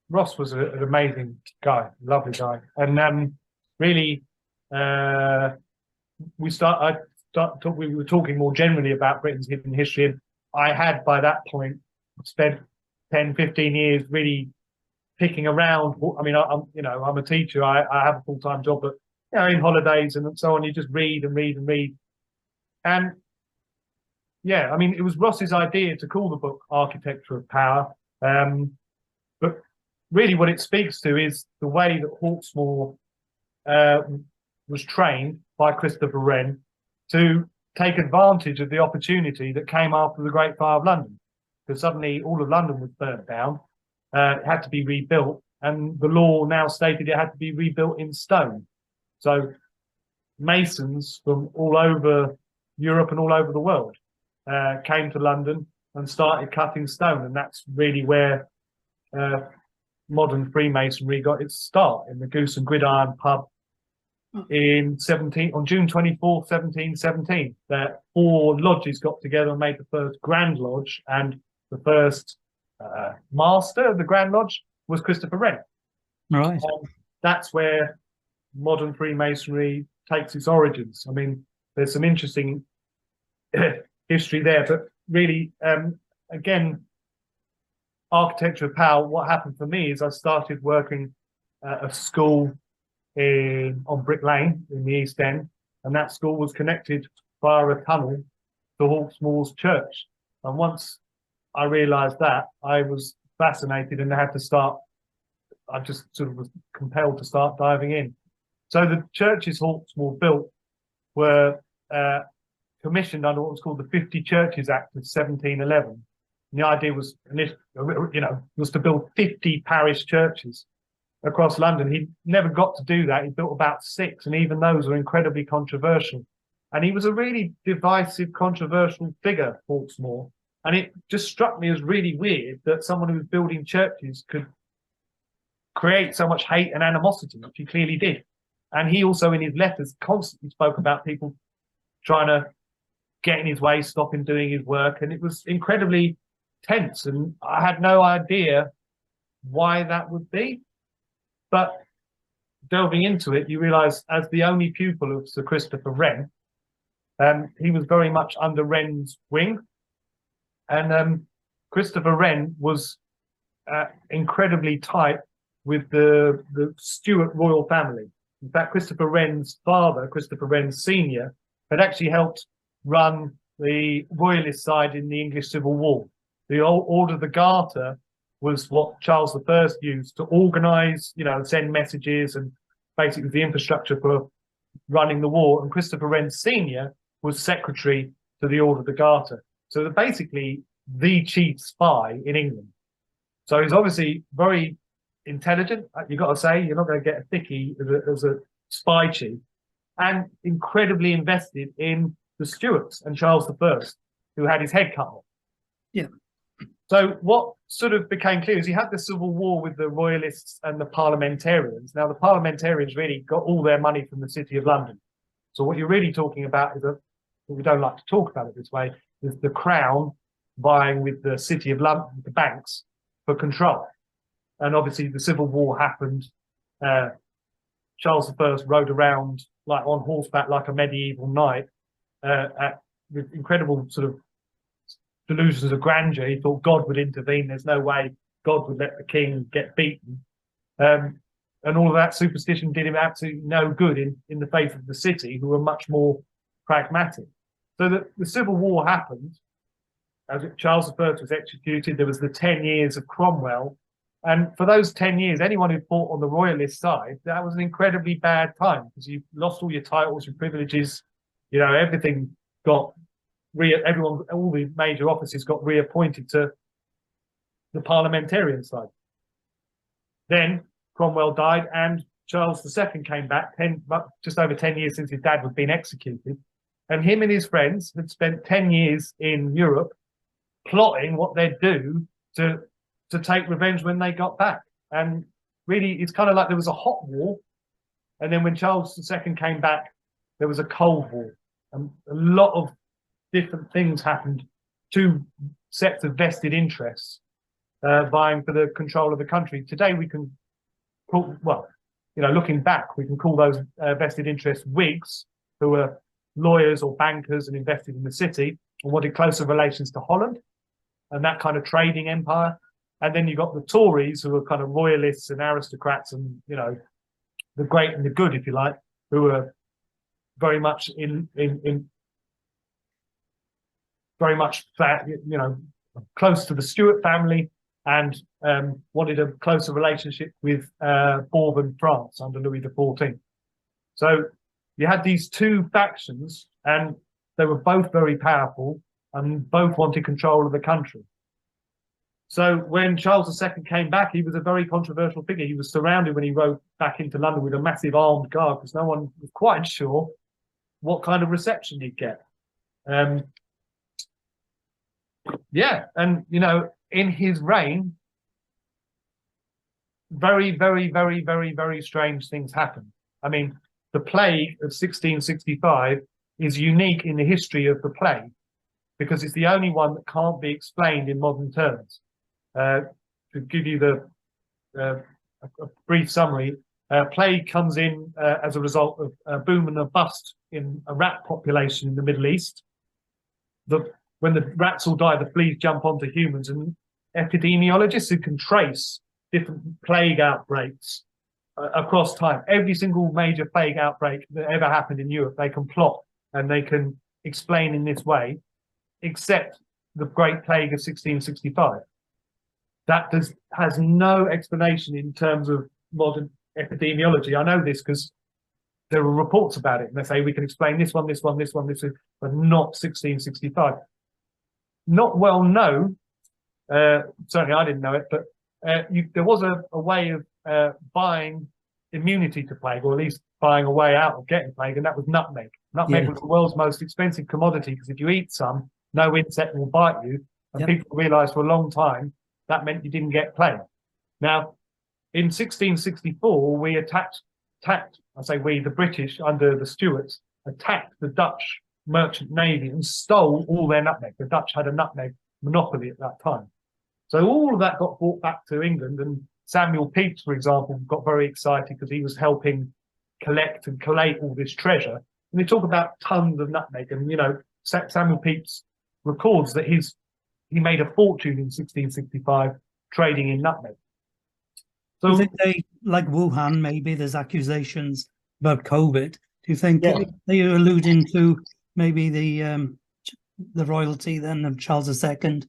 Ross was an amazing guy, lovely guy, and really, we were talking more generally about Britain's hidden history, and I had by that point spent 10, 15 years really picking around. I'm a teacher. I have a full-time job, but in holidays and so on, you just read and read and read. And it was Ross's idea to call the book Architecture of Power. But really what it speaks to is the way that Hawksmoor was trained by Christopher Wren to take advantage of the opportunity that came after the Great Fire of London. Because suddenly all of London was burnt down. It had to be rebuilt. And the law now stated it had to be rebuilt in stone. So masons from all over Europe and all over the world came to London and started cutting stone, and that's really where modern Freemasonry got its start in the Goose and Gridiron pub on June 24th, 1717. That 4 lodges got together and made the first Grand Lodge, and the first master of the Grand Lodge was Christopher Wren. Right. That's where modern Freemasonry takes its origins. I mean, there's some interesting history there, but really, again, architecture of power. What happened for me is I started working at a school on Brick Lane in the East End, and that school was connected via a tunnel to Hawksmoor's church. And once I realised that, I was fascinated, and I just sort of was compelled to start diving in. So the churches Hawksmoor built were commissioned under what was called the 50 Churches Act of 1711. And the idea was, was to build 50 parish churches across London. He never got to do that. He built about 6, and even those were incredibly controversial. And he was a really divisive, controversial figure, Hawksmoor. And it just struck me as really weird that someone who was building churches could create so much hate and animosity, which he clearly did. And he also, in his letters, constantly spoke about people trying to get in his way, stop him doing his work. And it was incredibly tense. And I had no idea why that would be. But delving into it, you realise, as the only pupil of Sir Christopher Wren, he was very much under Wren's wing. And Christopher Wren was incredibly tight with the Stuart royal family. In fact, Christopher Wren's father, Christopher Wren Sr., had actually helped run the royalist side in the English Civil War. The Order of the Garter was what Charles I used to organise, send messages, and basically the infrastructure for running the war. And Christopher Wren Sr. was secretary to the Order of the Garter. So they're basically the chief spy in England. So he's obviously very intelligent. You've got to say, you're not going to get a thickie as a spy chief, and incredibly invested in the Stuarts and Charles I, who had his head cut off. Yeah. So what sort of became clear is he had the civil war with the royalists and the parliamentarians. Now, the parliamentarians really got all their money from the City of London. So what you're really talking about is we don't like to talk about it this way, is the Crown vying with the City of London, the banks, for control. And obviously the Civil War happened. Charles I rode around like on horseback like a medieval knight with incredible sort of delusions of grandeur. He thought God would intervene. There's no way God would let the king get beaten. And all of that superstition did him absolutely no good in the faith of the city, who were much more pragmatic. So the Civil War happened. As Charles I was executed, there was the 10 years of Cromwell. And for those 10 years, anyone who fought on the royalist side, that was an incredibly bad time, because you lost all your titles, your privileges, everything got all the major offices got reappointed to the parliamentarian side. Then Cromwell died, and Charles II came back just over 10 years since his dad had been executed. And him and his friends had spent 10 years in Europe plotting what they'd do to take revenge when they got back. And really, it's kind of like there was a hot war, and then when Charles II came back, there was a cold war. And a lot of different things happened. 2 sets of vested interests vying for the control of the country. Today we can call, looking back, we can call those vested interests Whigs, who were lawyers or bankers and invested in the city and wanted closer relations to Holland and that kind of trading empire. And then you got the Tories, who were kind of royalists and aristocrats and, the great and the good, if you like, who were very much very much, close to the Stuart family, and wanted a closer relationship with Bourbon France under Louis XIV. So you had these 2 factions, and they were both very powerful and both wanted control of the country. So when Charles II came back, he was a very controversial figure. He was surrounded when he rode back into London with a massive armed guard, because no one was quite sure what kind of reception he'd get. And in his reign, very, very, very, very, very strange things happened. I mean, the plague of 1665 is unique in the history of the plague because it's the only one that can't be explained in modern terms. To give you a brief summary, plague comes in as a result of a boom and a bust in a rat population in the Middle East. When the rats all die, the fleas jump onto humans, and epidemiologists who can trace different plague outbreaks across time, every single major plague outbreak that ever happened in Europe, they can plot and they can explain in this way, except the Great Plague of 1665. That has no explanation in terms of modern epidemiology. I know this because there are reports about it, and they say we can explain this one, but not 1665. Not well known. Certainly, I didn't know it, but there was a way of buying immunity to plague, or at least buying a way out of getting plague, and that was nutmeg. Nutmeg was the world's most expensive commodity because if you eat some, no insect will bite you. And people realised for a long time that meant you didn't get plague. Now, in 1664, we attacked, I say we, the British under the Stuarts, attacked the Dutch merchant navy and stole all their nutmeg. The Dutch had a nutmeg monopoly at that time. So all of that got brought back to England, and Samuel Pepys, for example, got very excited because he was helping collect and collate all this treasure. And they talk about tons of nutmeg, and Samuel Pepys records that he made a fortune in 1665 trading in nutmeg. So, do you think like Wuhan, maybe there's accusations about COVID? Do you think they're alluding to maybe the royalty then of Charles II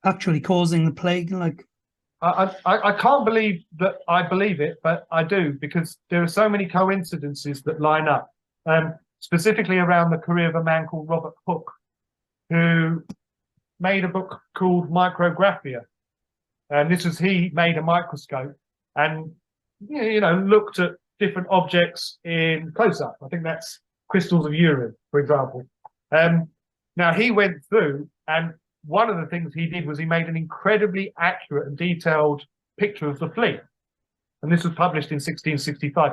actually causing the plague? Like, I can't believe that I believe it, but I do, because there are so many coincidences that line up, specifically around the career of a man called Robert Hooke, who made a book called Micrographia. And he made a microscope and, looked at different objects in close-up. I think that's crystals of urine, for example. Now, he went through, and one of the things he did was he made an incredibly accurate and detailed picture of the flea. And this was published in 1665.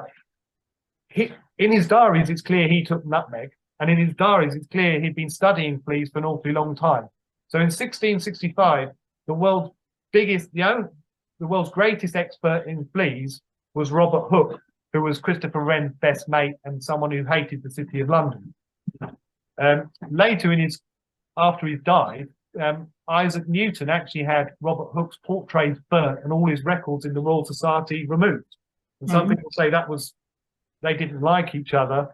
In his diaries, it's clear he took nutmeg. And in his diaries, it's clear he'd been studying fleas for an awfully long time. So in 1665, the world's greatest expert in fleas was Robert Hooke, who was Christopher Wren's best mate and someone who hated the city of London. Later, after he died, Isaac Newton actually had Robert Hooke's portraits burnt and all his records in the Royal Society removed. And some people say they didn't like each other.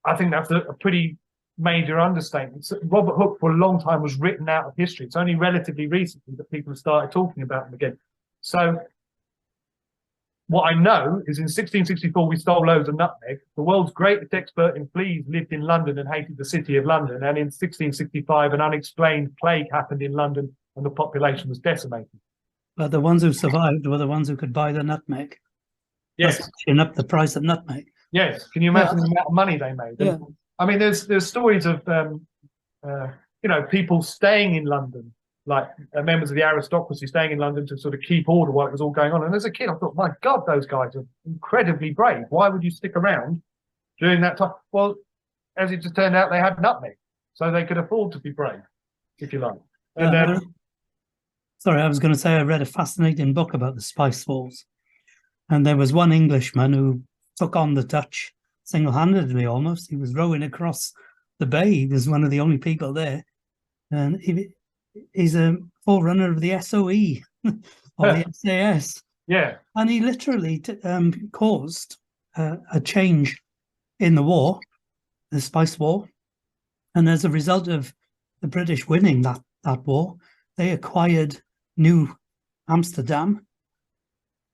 I think that's a pretty major understatement. So Robert Hooke, for a long time, was written out of history. It's only relatively recently that people have started talking about him again. So what I know is in 1664, we stole loads of nutmeg. The world's greatest expert in fleas lived in London and hated the city of London. And in 1665, an unexplained plague happened in London and the population was decimated. But the ones who survived were the ones who could buy the nutmeg. Yes. Up the price of nutmeg. Yes. Can you imagine the amount of money they made? Yeah. I mean, there's stories of, people staying in London, like members of the aristocracy staying in London to sort of keep order while it was all going on. And as a kid, I thought, my God, those guys are incredibly brave. Why would you stick around during that time? Well, as it just turned out, they had nutmeg, so they could afford to be brave, if you like. And, sorry, I was going to say I read a fascinating book about the Spice Wars. And there was one Englishman who took on the Dutch single-handedly almost. He was rowing across the bay. He was one of the only people there. And he's a forerunner of the SOE or the SAS. Yeah. And he literally caused a change in the war, the Spice War. And as a result of the British winning that war, they acquired New Amsterdam,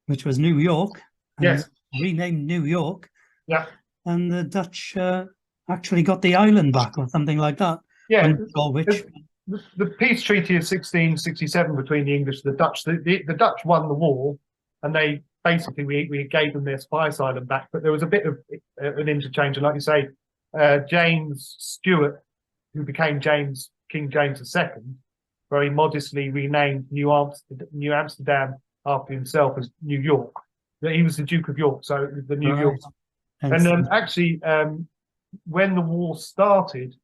which was New York. Yes. Renamed New York. Yeah. And the Dutch actually got the island back or something like that. Yeah. The peace treaty of 1667 between the English and the Dutch, the Dutch won the war, and they basically, we gave them their Spice Island back, but there was a bit of an interchange. And like you say, James Stuart, who became King James II, very modestly renamed New Amsterdam after himself as New York. He was the Duke of York, so it was the New Right. York. And And actually, when the war started,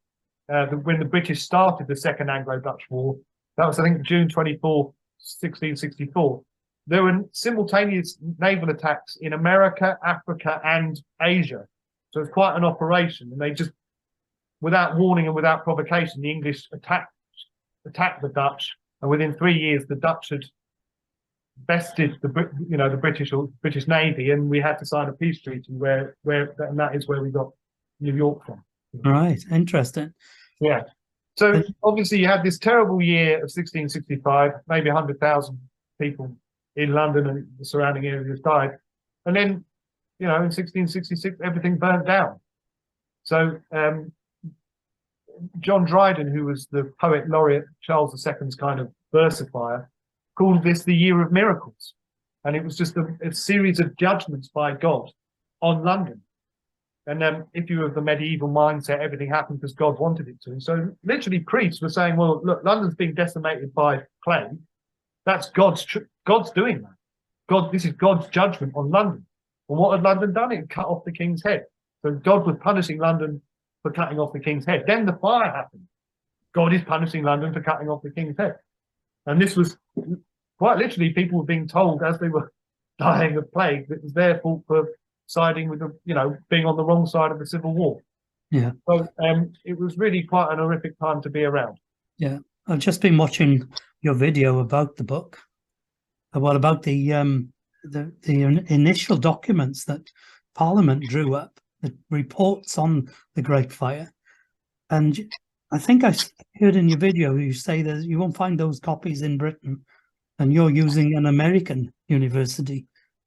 when the British started the Second Anglo-Dutch War, that was, I think, June 24th, 1664. There were simultaneous naval attacks in America, Africa, and Asia. So it's quite an operation. And they just, without warning and without provocation, the English attacked the Dutch. And within 3 years, the Dutch had bested the British Navy, and we had to sign a peace treaty and that is where we got New York from. right, interesting. Yeah. So obviously you had this terrible year of 1665, maybe 100,000 people in London and the surrounding areas died. And then, in 1666, everything burnt down. So John Dryden, who was the poet laureate, Charles II's kind of versifier, called this the year of miracles. And it was just a series of judgments by God on London. And if you have the medieval mindset, everything happened because God wanted it to. So literally priests were saying, well, look, London's being decimated by plague. That's God's doing that. This is God's judgment on London. And what had London done? It cut off the king's head. So God was punishing London for cutting off the king's head. Then the fire happened. God is punishing London for cutting off the king's head. And this was quite literally, people were being told as they were dying of plague that it was their fault for siding with being on the wrong side of the Civil War. Yeah. So it was really quite an horrific time to be around. Yeah. I've just been watching your video about the book. What about the initial documents that Parliament drew up, the reports on the Great Fire? And I think I heard in your video you say that you won't find those copies in Britain, and you're using an American university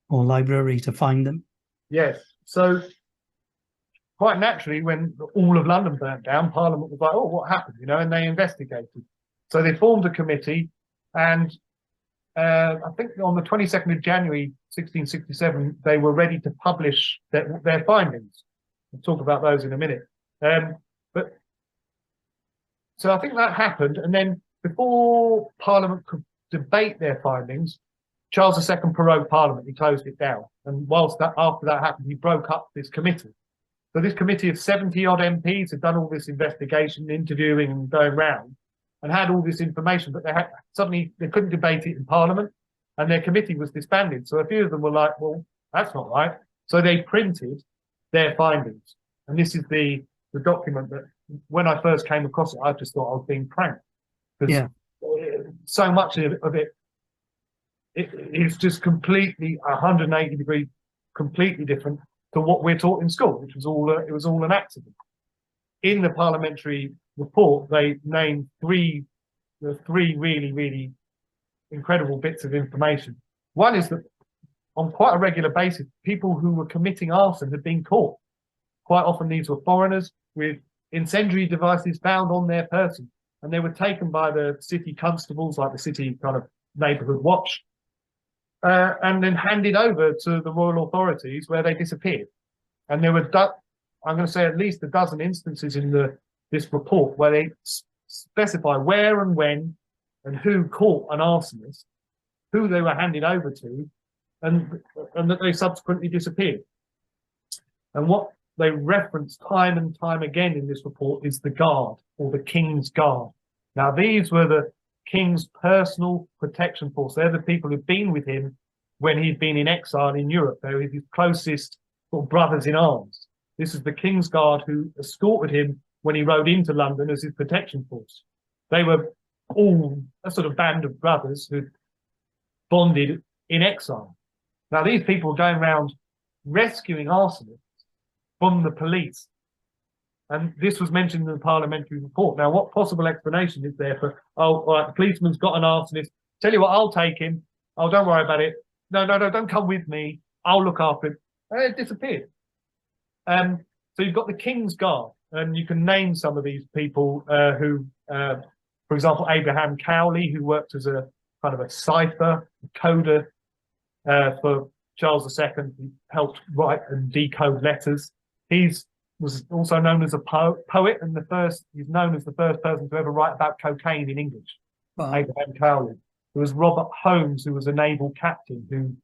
or library to find them. Yes. So quite naturally, when all of London burnt down, Parliament was like, oh, what happened? And they investigated. So they formed a committee, and I think on the 22nd of January, 1667, they were ready to publish their findings. We'll talk about those in a minute. So I think that happened, and then before Parliament could debate their findings, Charles II prorogued Parliament. He closed it down, and after that happened, he broke up this committee. So this committee of 70-odd MPs had done all this investigation, interviewing, and going round, and had all this information, but suddenly they couldn't debate it in Parliament, and their committee was disbanded. So a few of them were like, well, that's not right. So they printed their findings, and this is the document that, when I first came across it, I just thought I was being pranked, because so much of it is just completely 180 degrees, completely different to what we're taught in school, which was all an accident. In the parliamentary report, they named three really, really incredible bits of information. One is that on quite a regular basis, people who were committing arson had been caught. Quite often these were foreigners with incendiary devices found on their person, and they were taken by the city constables, like the city kind of neighbourhood watch, and then handed over to the royal authorities, where they disappeared. And there were, I'm going to say, at least a dozen instances in this report where they specify where and when and who caught an arsonist, who they were handed over to, and that they subsequently disappeared. And what they reference time and time again in this report is the Guard, or the King's Guard. Now, these were the King's personal protection force. They're the people who've been with him when he'd been in exile in Europe. They were his closest sort of brothers in arms. This is the King's Guard who escorted him when he rode into London as his protection force. They were all a sort of band of brothers who bonded in exile. Now, these people were going around rescuing arsonists from the police. And this was mentioned in the parliamentary report. Now, what possible explanation is there for, oh, all right, the policeman's got an arsonist. Tell you what, I'll take him. Oh, don't worry about it. No, don't come with me. I'll look after him. And it disappeared. So you've got the King's Guard, and you can name some of these people who, for example, Abraham Cowley, who worked as a kind of a cipher, a coder for Charles II. He helped write and decode letters. Was also known as a poet, and he's known as the first person to ever write about cocaine in English. Wow. Abraham Cowley. There was Robert Holmes, who was a naval captain who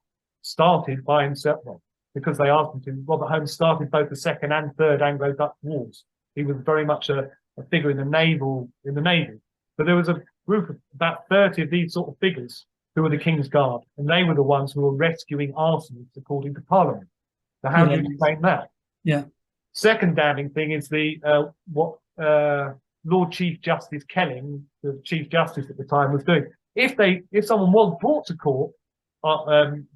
started by himself, well, because they asked him to. Robert Holmes started both the Second and Third Anglo-Dutch Wars. He was very much a figure in the Navy. But there was a group of about 30 of these sort of figures who were the King's Guard, and they were the ones who were rescuing arsonists according to Parliament. So how do you explain that? Yeah. Second damning thing is what Lord Chief Justice Kelling, the Chief Justice at the time, was doing. If someone was brought to court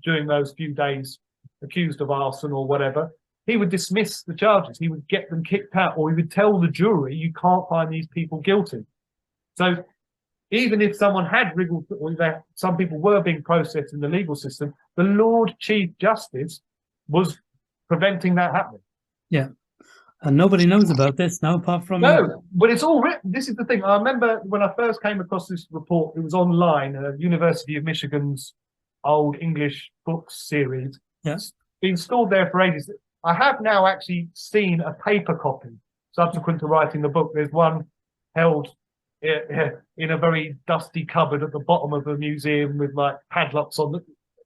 during those few days accused of arson or whatever, he would dismiss the charges. He would get them kicked out, or he would tell the jury, you can't find these people guilty. So even if someone had wriggled, or some people were being processed in the legal system, the Lord Chief Justice was preventing that happening. Yeah. And nobody knows about this now, apart from... No, but it's all written. This is the thing. I remember when I first came across this report, it was online, University of Michigan's old English books series. Yes. Been stored there for ages. I have now actually seen a paper copy subsequent to writing the book. There's one held in a very dusty cupboard at the bottom of the museum with like padlocks on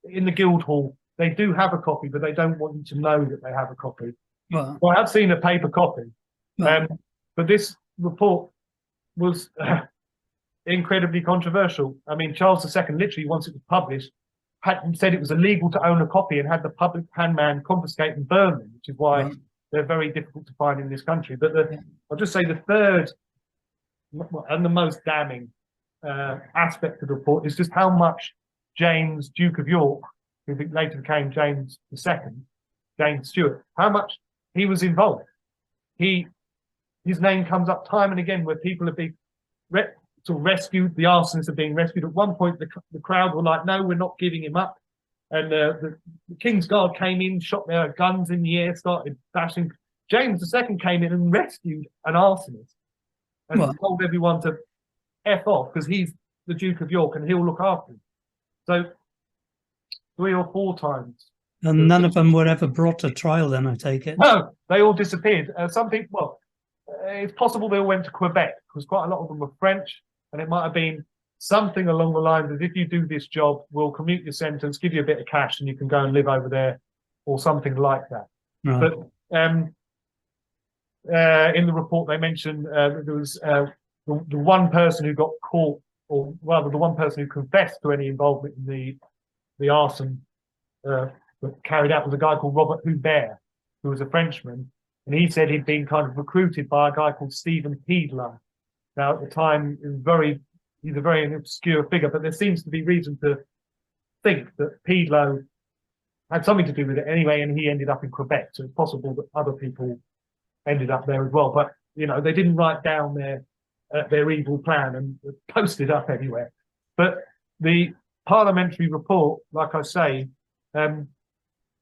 in the Guildhall. They do have a copy, but they don't want you to know that they have a copy. Well, I have seen a paper copy, but this report was incredibly controversial. I mean, Charles II, literally, once it was published, had said it was illegal to own a copy and had the public handman confiscate and burn them, which is why they're very difficult to find in this country. But I'll just say the third and the most damning aspect of the report is just how much James, Duke of York, who later became James II, James Stuart, how much he was involved. His name comes up time and again where people have been rescued, the arsonists are being rescued. At one point, the crowd were like, no, we're not giving him up. And the King's Guard came in, shot their guns in the air, started bashing. James II came in and rescued an arsonist and told everyone to F off because he's the Duke of York and he'll look after him. So 3 or 4 times. And none of them were ever brought to trial then, I take it? No, they all disappeared. Some people, it's possible they all went to Quebec because quite a lot of them were French, and it might have been something along the lines of, if you do this job, we'll commute your sentence, give you a bit of cash, and you can go and live over there, or something like that. Right. But in the report, they mentioned that there was the one person who got caught, or rather the one person who confessed to any involvement in the arson that carried out was a guy called Robert Hubert, who was a Frenchman. And he said he'd been kind of recruited by a guy called Stephen Peedlow. Now, at the time, he's a very obscure figure, but there seems to be reason to think that Peedlow had something to do with it anyway, and he ended up in Quebec. So it's possible that other people ended up there as well. But, they didn't write down their evil plan and post it up anywhere. But the parliamentary report, like I say,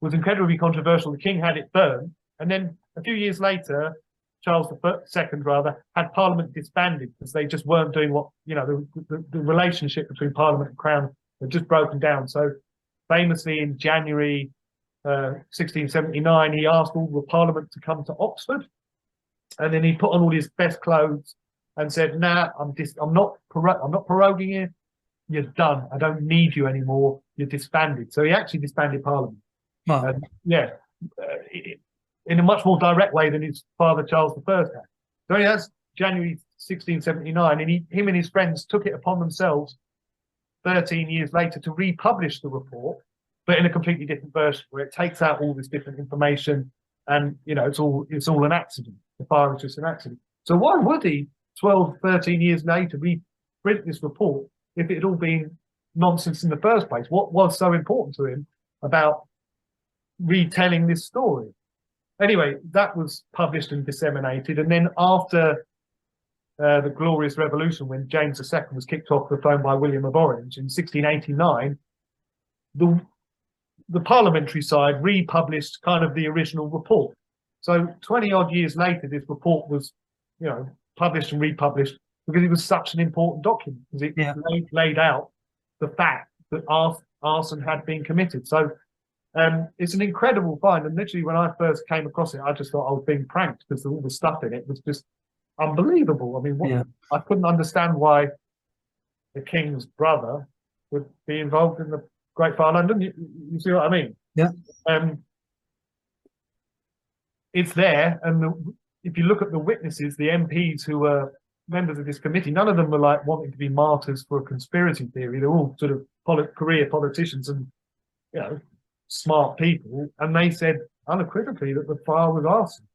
was incredibly controversial. The king had it burned, and then a few years later, Charles II, had Parliament disbanded because they just weren't doing what, the relationship between Parliament and Crown had just broken down. So famously in January 1679, he asked all the Parliament to come to Oxford, and then he put on all his best clothes and said, nah, I'm not proroguing you. You're done. I don't need you anymore. You're disbanded. So he actually disbanded Parliament. Wow. In a much more direct way than his father Charles I had. So that's January 1679, and him and his friends took it upon themselves 13 years later to republish the report, but in a completely different version where it takes out all this different information, and it's all an accident. The fire was just an accident. So why would he 12, 13 years later reprint this report if it had all been nonsense in the first place? What was so important to him about retelling this story? Anyway, that was published and disseminated. And then after the Glorious Revolution, when James II was kicked off the throne by William of Orange in 1689, the parliamentary side republished kind of the original report. So 20 odd years later, this report was, published and republished because it was such an important document, because it laid out the fact that arson had been committed. So it's an incredible find, and literally when I first came across it, I just thought I was being pranked because all the stuff in it was just unbelievable. I mean, I couldn't understand why the king's brother would be involved in the Great Fire of London. You see what I mean? Yeah. It's there, and if you look at the witnesses, the MPs who were members of this committee, none of them were like wanting to be martyrs for a conspiracy theory. They're all sort of career politicians and, you know, smart people, and they said unequivocally that the fire was arson,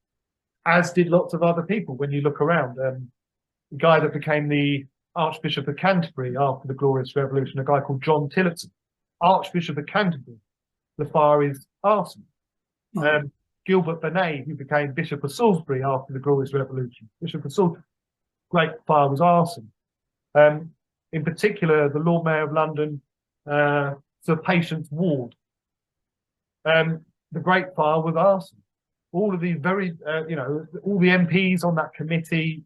as did lots of other people. When you look around, the guy that became the Archbishop of Canterbury after the Glorious Revolution, a guy called John Tillotson, Archbishop of Canterbury, the fire is arson. Gilbert Burnet, who became Bishop of Salisbury after the Glorious Revolution, Bishop of Salisbury, Great Fire was arson. In particular, the Lord Mayor of London, Sir Patience Ward, the Great Fire was arson. All of these very, you know, all the MPs on that committee,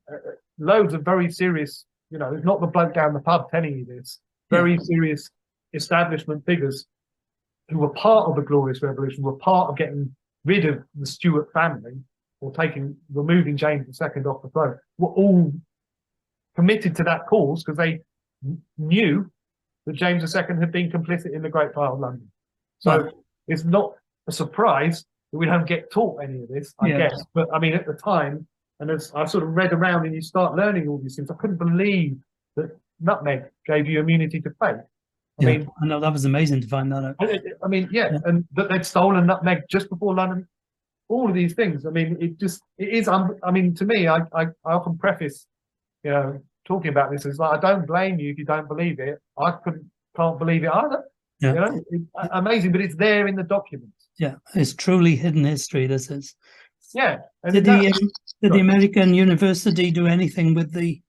loads of very serious, you know, not the bloke down the pub telling you this, very serious establishment figures who were part of the Glorious Revolution, were part of getting rid of the Stuart family, or removing James II off the throne, were all committed to that cause because they knew that James II had been complicit in the Great Fire of London. So it's not a surprise that we don't get taught any of this, I guess. But I mean, at the time, and as I sort of read around and you start learning all these things, I couldn't believe that nutmeg gave you immunity to fate. I mean, I know, that was amazing to find that out. I mean, and that they'd stolen nutmeg just before London. All of these things. I mean, it is. I mean, to me, I often preface, you know, talking about this as like, I don't blame you if you don't believe it. I can't believe it either. Yeah. You know, it's amazing, but it's there in the documents. Yeah, it's truly hidden history. This is. Yeah. And did the American University do anything with the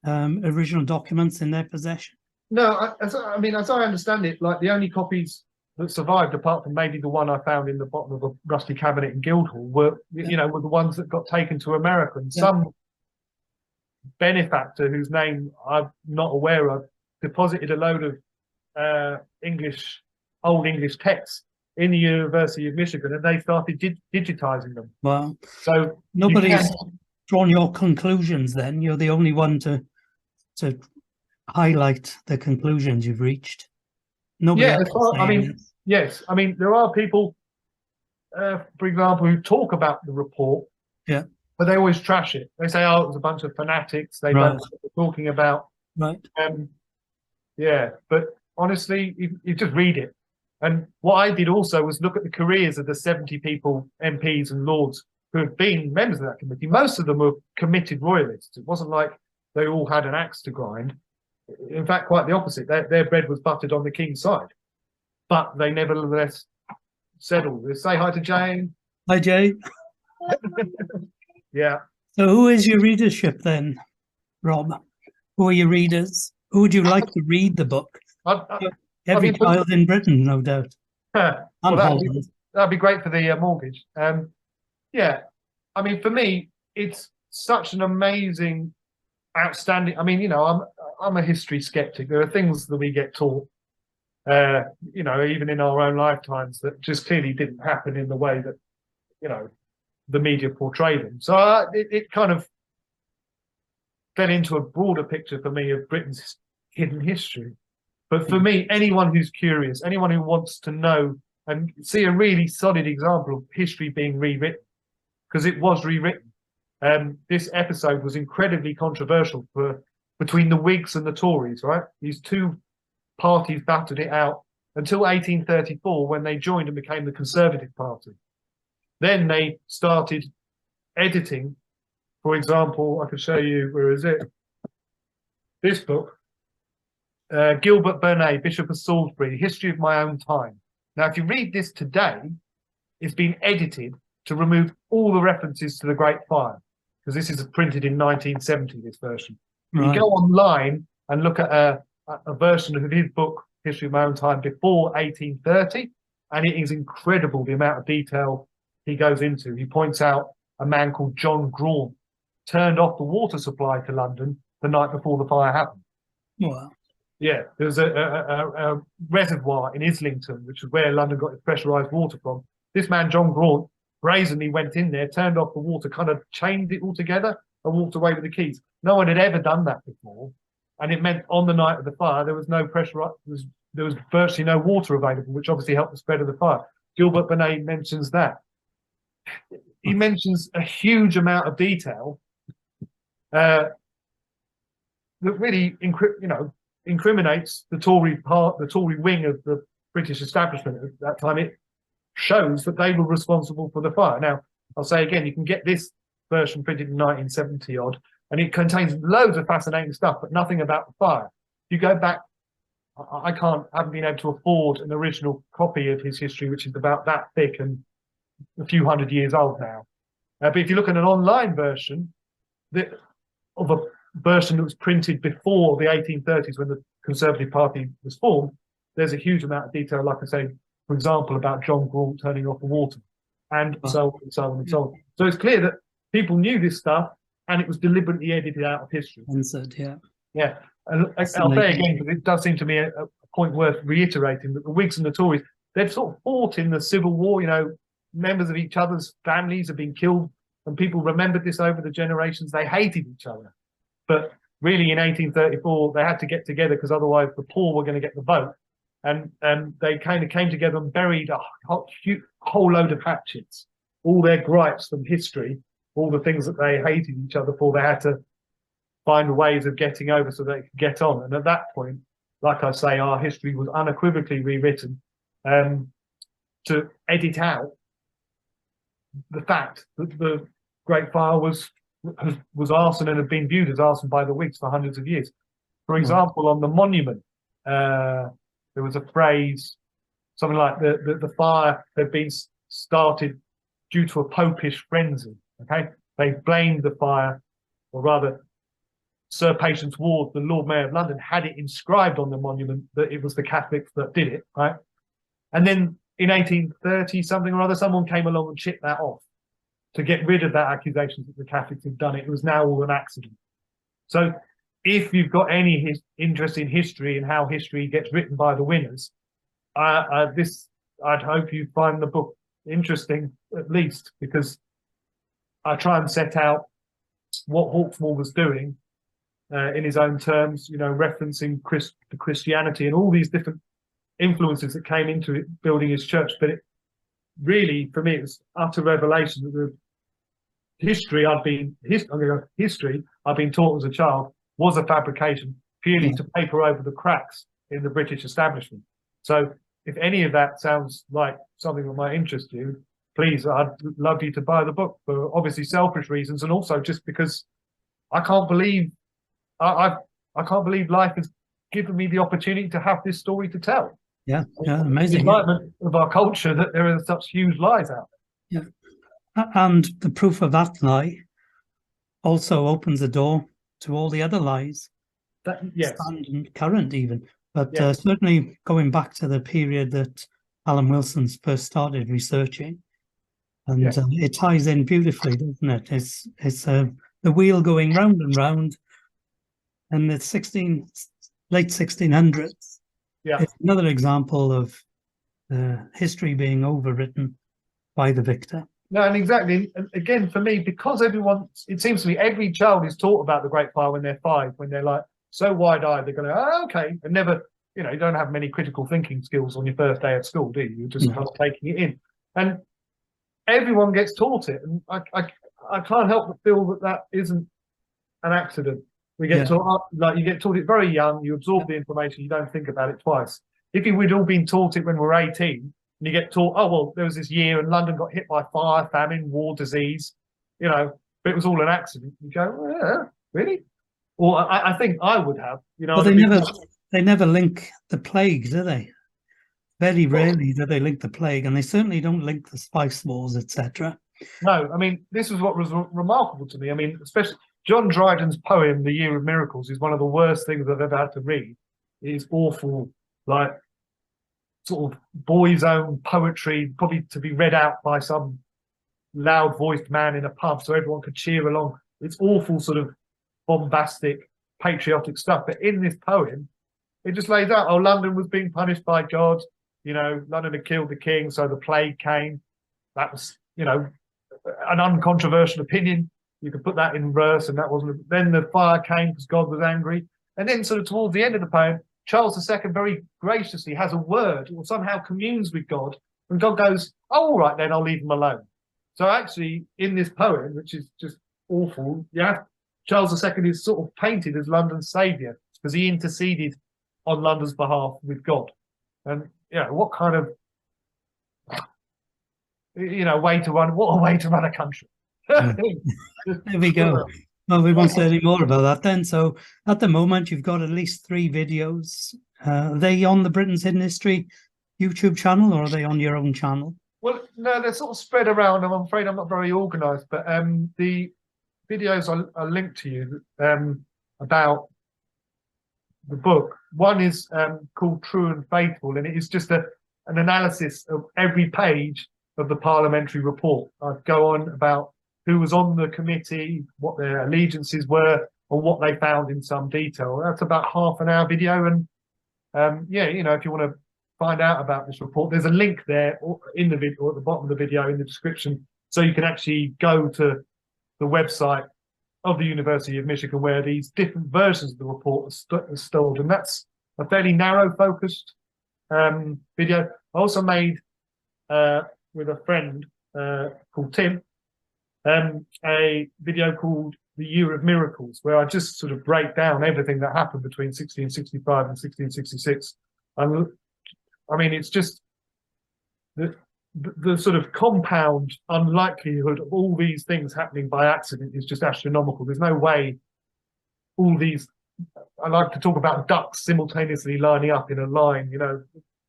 original documents in their possession? No, as I understand it, like the only copies that survived, apart from maybe the one I found in the bottom of a rusty cabinet in Guildhall, were were the ones that got taken to America. And some benefactor whose name I'm not aware of deposited a load of old English texts in the University of Michigan, and they started digitizing them. Wow! So nobody's drawn your conclusions. Then you're the only one to highlight the conclusions you've reached. Nobody yes. I mean, there are people, for example, who talk about the report, but they always trash it. They say, "Oh, it was a bunch of fanatics. They don't know what they're talking about." Right. But honestly, you just read it. And what I did also was look at the careers of the 70 people, MPs and lords, who have been members of that committee. Most of them were committed royalists. It wasn't like they all had an axe to grind. In fact, quite the opposite. Their bread was buttered on the king's side. But they nevertheless said all this. Say hi to Jane. Hi, Jane. Yeah. So who is your readership then, Rob? Who are your readers? Who would you like to read the book? Every child in Britain, no doubt. That'd be great for the mortgage. Yeah. I mean, for me, it's such an amazing, outstanding. I mean, you know, I'm a history skeptic. There are things that we get taught, you know, even in our own lifetimes, that just clearly didn't happen in the way that, you know, the media portray them. So it kind of fell into a broader picture for me of Britain's hidden history. But for me, anyone who's curious, anyone who wants to know and see a really solid example of history being rewritten, because it was rewritten. This episode was incredibly controversial between the Whigs and the Tories, right? These two parties battled it out until 1834, when they joined and became the Conservative Party. Then they started editing. For example, I could show you, where is it? This book, Gilbert Burnet, Bishop of Salisbury, History of My Own Time. Now, if you read this today, it's been edited to remove all the references to the Great Fire, because this is printed in 1970, this version. Right. You go online and look at a version of his book, History of My Own Time, before 1830, and it is incredible the amount of detail he goes into. He points out a man called John Graunt turned off the water supply to London the night before the fire happened. Wow. Yeah, there's a reservoir in Islington, which is where London got its pressurised water from. This man, John Graunt, brazenly went in there, turned off the water, kind of chained it all together and walked away with the keys. No one had ever done that before. And it meant on the night of the fire, there was no pressure, there was virtually no water available, which obviously helped the spread of the fire. Gilbert Benet mentions that. He mentions a huge amount of detail that really, incriminates the Tory wing of the British establishment at that time. It shows that they were responsible for the fire. Now, I'll say again, you can get this version printed in 1970 odd, and it contains loads of fascinating stuff, but nothing about the fire. If you go back, I haven't been able to afford an original copy of his history, which is about that thick and a few hundred years old now. But if you look at an online version of a version that was printed before the 1830s when the Conservative Party was formed, there's a huge amount of detail, like I say, for example, about John Gaunt turning off the water, and so on and so on and so on. So it's clear that people knew this stuff, and it was deliberately edited out of history. Yeah. And I'll say again, because it does seem to me a point worth reiterating, that the Whigs and the Tories, they've sort of fought in the Civil War. Members of each other's families have been killed, and people remembered this over the generations. They hated each other. But really, in 1834, they had to get together because otherwise the poor were going to get the vote. And they kind of came together and buried a whole load of hatchets, all their gripes from history, all the things that they hated each other for. They had to find ways of getting over so they could get on. And at that point, like I say, our history was unequivocally rewritten to edit out the fact that the Great Fire was arson and had been viewed as arson by the Whigs for hundreds of years. For example, on the monument, there was a phrase, something like the fire had been started due to a popish frenzy. Okay, they blamed the fire, or rather, Sir Patience Ward, the Lord Mayor of London, had it inscribed on the monument that it was the Catholics that did it, right? And then in 1830 something or other, someone came along and chipped that off to get rid of that accusation that the Catholics had done it. It was now all an accident. So if you've got any interest in history and how history gets written by the winners, I'd hope you find the book interesting, at least, because I try and set out what Hawksmoor was doing in his own terms, referencing Christianity and all these different influences that came into it, building his church. But it really, for me, it was utter revelation that the history I'd been taught as a child was a fabrication purely to paper over the cracks in the British establishment. So if any of that sounds like something that might interest you, please, I'd love you to buy the book for obviously selfish reasons, and also just because I can't believe I can't believe life has given me the opportunity to have this story to tell. Yeah, amazing. The enlightenment of our culture that there are such huge lies out there. Yeah, and the proof of that lie also opens the door to all the other lies. Stand current even, but certainly going back to the period that Alan Wilson's first started researching, and it ties in beautifully, doesn't it? It's the wheel going round and round, and the late 1600s. Yeah, it's another example of history being overwritten by the victor. No, and exactly. And again, for me, because it seems to me, every child is taught about the Great Fire when they're 5, when they're like so wide-eyed, they're going, oh, okay, and never, you don't have many critical thinking skills on your first day at school, do you? You're just kind of taking it in. And everyone gets taught it. And I can't help but feel that isn't an accident. We get taught, you get taught it very young, you absorb the information, you don't think about it twice. If we'd all been taught it when we're 18, and you get taught, oh, well, there was this year and London got hit by fire, famine, war, disease, but it was all an accident. You go, yeah, really? Or I think I would have, Well, they never link the plague, do they? Very rarely do they link the plague, and they certainly don't link the spice wars, etc. No, I mean, this is what was remarkable to me. I mean, especially John Dryden's poem, The Year of Miracles, is one of the worst things I've ever had to read. It is awful, like sort of boy's own poetry, probably to be read out by some loud-voiced man in a pub so everyone could cheer along. It's awful sort of bombastic, patriotic stuff. But in this poem, it just lays out, oh, London was being punished by God. London had killed the king, so the plague came. That was, an uncontroversial opinion. You could put that in verse, and that wasn't. Then the fire came because God was angry. And then sort of towards the end of the poem, Charles II very graciously has a word or somehow communes with God, and God goes, "Oh, all right, then I'll leave him alone." So actually, in this poem, which is just awful, yeah, Charles II is sort of painted as London's saviour because he interceded on London's behalf with God. And what kind of way to run? What a way to run a country! There we go. Well, we won't say any more about that then. So at the moment, you've got at least 3 videos. Are they on the Britain's Hidden History YouTube channel, or are they on your own channel? Well, no, they're sort of spread around. I'm afraid I'm not very organised, but the videos I linked to you about the book. One is called True and Faithful, and it is just an analysis of every page of the parliamentary report. I go on about who was on the committee, what their allegiances were, and what they found in some detail. That's about half an hour video, and if you want to find out about this report, there's a link there in the video, or at the bottom of the video in the description, so you can actually go to the website of the University of Michigan where these different versions of the report are stored, and that's a fairly narrow focused video. I also made with a friend called Tim a video called The Year of Miracles, where I just sort of break down everything that happened between 1665 and 1666. And I mean, it's just the sort of compound unlikelihood of all these things happening by accident is just astronomical. There's no way all these, I like to talk about ducks simultaneously lining up in a line,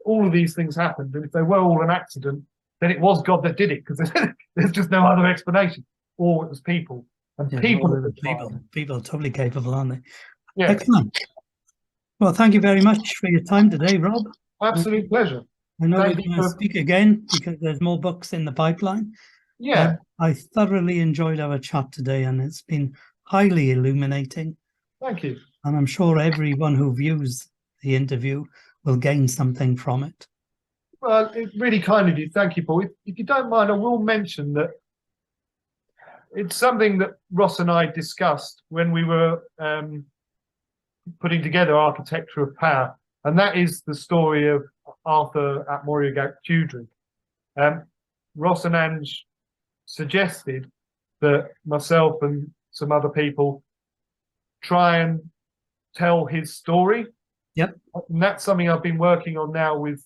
all of these things happened. And if they were all an accident, then it was God that did it, because there's just no other explanation. Or it was people. And people are totally capable, aren't they? Yeah. Excellent. Well, thank you very much for your time today, Rob. Absolute pleasure. I know we're going to speak again because there's more books in the pipeline. Yeah. I thoroughly enjoyed our chat today, and it's been highly illuminating. Thank you. And I'm sure everyone who views the interview will gain something from it. Well, it's really kind of you. Thank you, Paul. If you don't mind, I will mention that it's something that Ross and I discussed when we were putting together Architecture of Power, and that is the story of Arthur at Moriogac Tudrig. Ross and Ange suggested that myself and some other people try and tell his story. Yep. And that's something I've been working on now with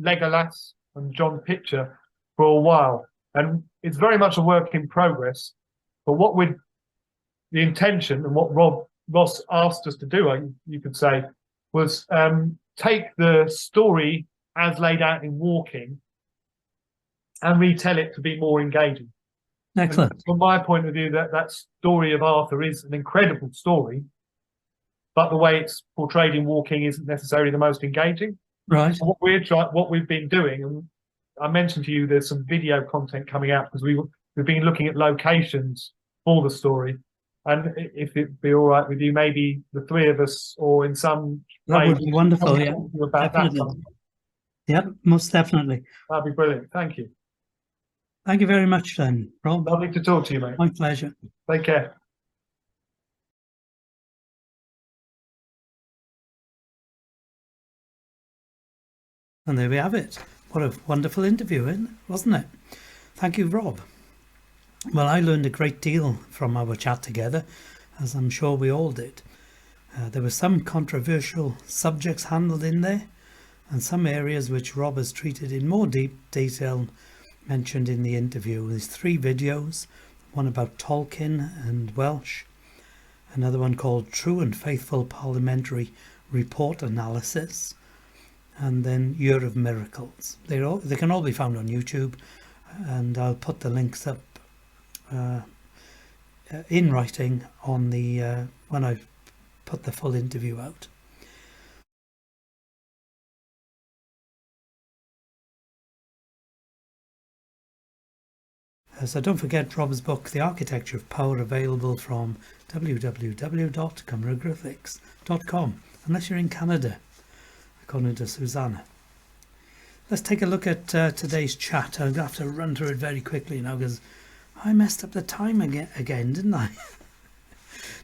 Legolas and John Pitcher for a while. And it's very much a work in progress. But the intention and what Ross asked us to do, you could say, was take the story as laid out in Walking and retell it to be more engaging. Excellent. And from my point of view, that story of Arthur is an incredible story, but the way it's portrayed in Walking isn't necessarily the most engaging. Right. So what we've been doing, and I mentioned to you, there's some video content coming out because we've been looking at locations for the story. And if it'd be all right with you, maybe the 3 of us, or in some that way, would be wonderful. Yeah, about definitely. Yep, most definitely. That'd be brilliant. Thank you. Thank you very much, then, Rob. Lovely to talk to you, mate. My pleasure. Take care. And there we have it. What a wonderful interview, wasn't it? Thank you, Rob. Well, I learned a great deal from our chat together, as I'm sure we all did. There were some controversial subjects handled in there, and some areas which Rob has treated in more detail mentioned in the interview. There's 3 videos, one about Tolkien and Welsh, another one called True and Faithful Parliamentary Report Analysis, and then Year of Miracles. They can all be found on YouTube, and I'll put the links up in writing on the when I put the full interview out. So don't forget Rob's book, The Architecture of Power, available from www.cymrugraphics.com, unless you're in Canada, according to Susanna. Let's take a look at today's chat. I'll have to run through it very quickly now because I messed up the time again, didn't I?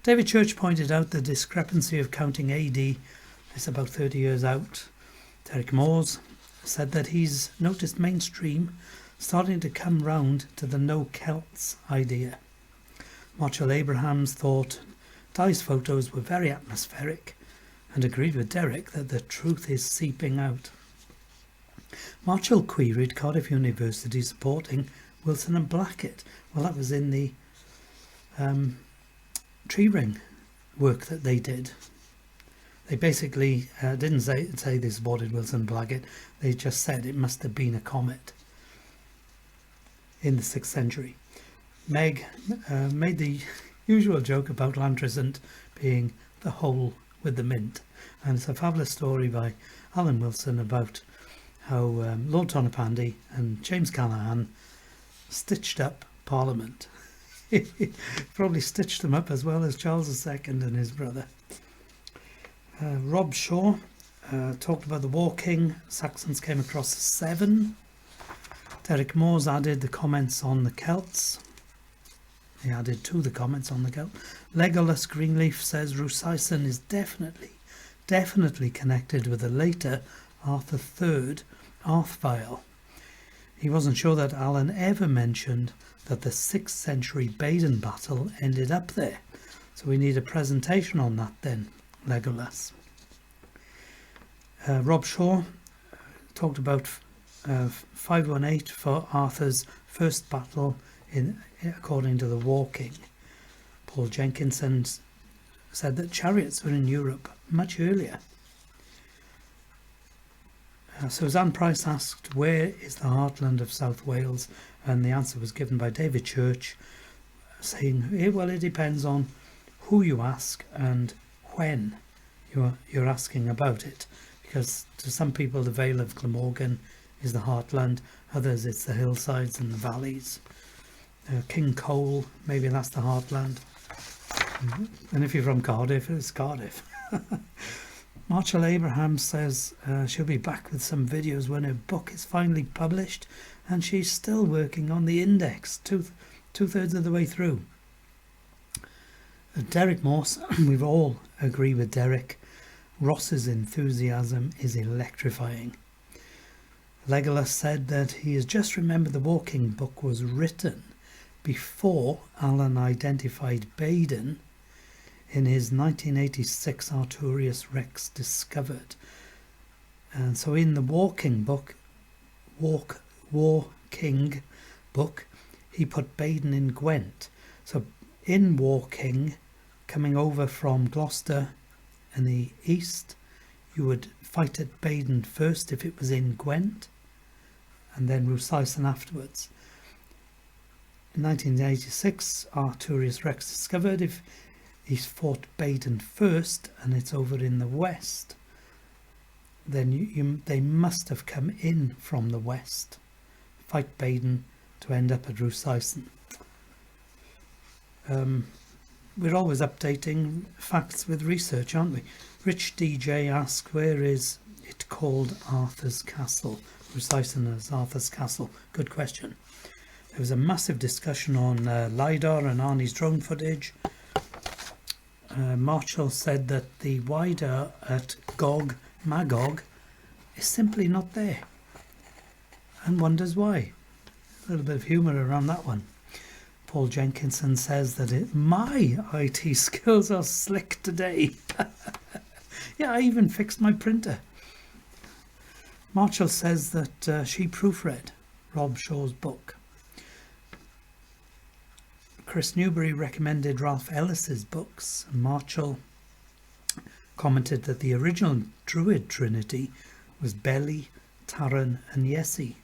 David Church pointed out the discrepancy of counting AD. It's about 30 years out. Derek Moores said that he's noticed mainstream starting to come round to the no Celts idea. Marshall Abrahams thought Dye's photos were very atmospheric and agreed with Derek that the truth is seeping out. Marshall queried Cardiff University supporting Wilson and Blackett. Well, that was in the tree ring work that they did. They basically didn't say they supported Wilson and Blackett. They just said it must have been a comet in the 6th century. Meg made the usual joke about Lantrescent being the hole with the mint, and it's a fabulous story by Alan Wilson about how Lord Tonypandy and James Callaghan stitched up Parliament. Probably stitched them up as well as Charles II and his brother. Rob Shaw talked about the War King. Saxons came across 7. Derek Moores added the comments on the Celts. He added to the comments on the Celts. Legolas Greenleaf says Rusayson is definitely connected with the later Arthur III Arthvile. He wasn't sure that Alan ever mentioned that the 6th century Baden battle ended up there. So we need a presentation on that then, Legolas. Rob Shaw talked about 518 for Arthur's first battle according to the War King. Paul Jenkinson said that chariots were in Europe much earlier. Suzanne Price asked, where is the heartland of South Wales? And the answer was given by David Church, saying, well, it depends on who you ask and when you're asking about it. Because to some people, the Vale of Glamorgan is the heartland, others it's the hillsides and the valleys. King Cole, maybe that's the heartland. And if you're from Cardiff, it's Cardiff. Marshall Abraham says she'll be back with some videos when her book is finally published, and she's still working on the index, two-thirds of the way through. Derek Morse, we all agree with Derek. Ross's enthusiasm is electrifying. Legolas said that he has just remembered the War King book was written before Alan identified Baden in his 1986 Arturius Rex Discovered. And so in the War King book, he put Baden in Gwent. So in War King, coming over from Gloucester in the east, you would fight at Baden first if it was in Gwent, and then Rusayson afterwards. In 1986, Arturius Rex Discovered, if he's fought Baden first and it's over in the west, then they must have come in from the west, fight Baden to end up at Rusayson. We're always updating facts with research, aren't we? Rich DJ asks, where is it called Arthur's Castle? Rusayson as Arthur's Castle. Good question. There was a massive discussion on LiDAR and Arnie's drone footage. Marshall said that the wider at Magog is simply not there, and wonders why. A little bit of humour around that one. Paul Jenkinson says that my IT skills are slick today. Yeah, I even fixed my printer. Marshall says that she proofread Rob Shaw's book. Chris Newbury recommended Ralph Ellis's books. Marshall commented that the original Druid Trinity was Beli, Taran and Yesi.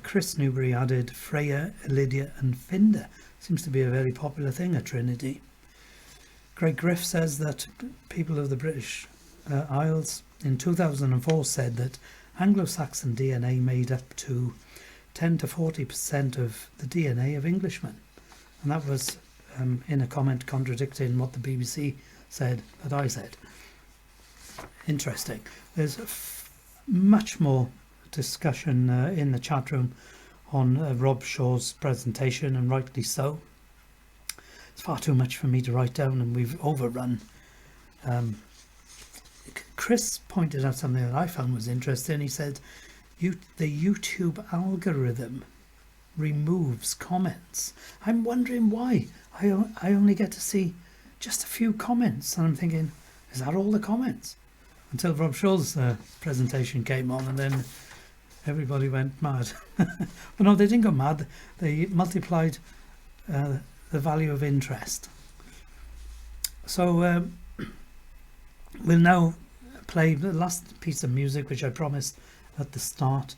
Chris Newbury added Freya, Lydia and Finder. Seems to be a very popular thing, a Trinity. Greg Griff says that people of the British Isles in 2004 said that Anglo-Saxon DNA made up to 10 to 40% of the DNA of Englishmen. And that was in a comment contradicting what the BBC said that I said. Interesting. There's much more discussion in the chat room on Rob Shaw's presentation, and rightly so. As far too much for me to write down, and we've overrun. Chris pointed out something that I found was interesting. He said the YouTube algorithm removes comments. I'm wondering why. I only get to see just a few comments, and I'm thinking, is that all the comments? Until Rob Shaw's presentation came on, and then everybody went mad. But no, they didn't go mad. They multiplied the value of interest. So we'll now play the last piece of music, which I promised at the start,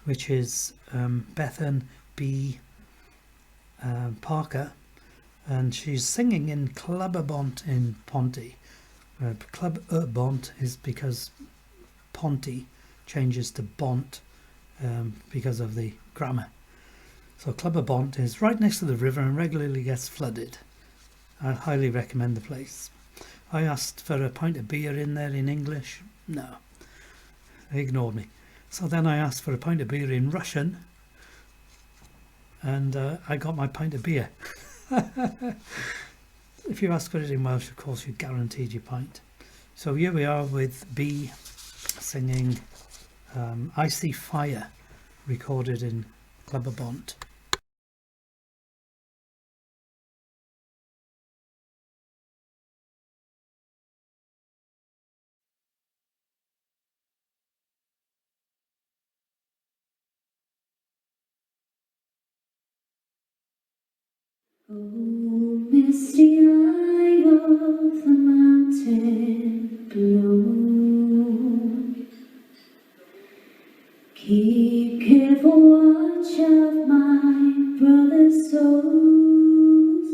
which is Bethan B. Parker, and she's singing in Clubberbont in Ponty. Clubberbont is because Ponty changes to Bont because of the grammar. So Clubberbont is right next to the river and regularly gets flooded. I highly recommend the place. I asked for a pint of beer in there in English. No, they ignored me. So then I asked for a pint of beer in Russian, and I got my pint of beer. If you ask for it in Welsh, of course, you're guaranteed your pint. So here we are with B singing I See Fire, recorded in Clubberbont. Oh, misty eye of the mountain below, keep careful watch of my brother's souls,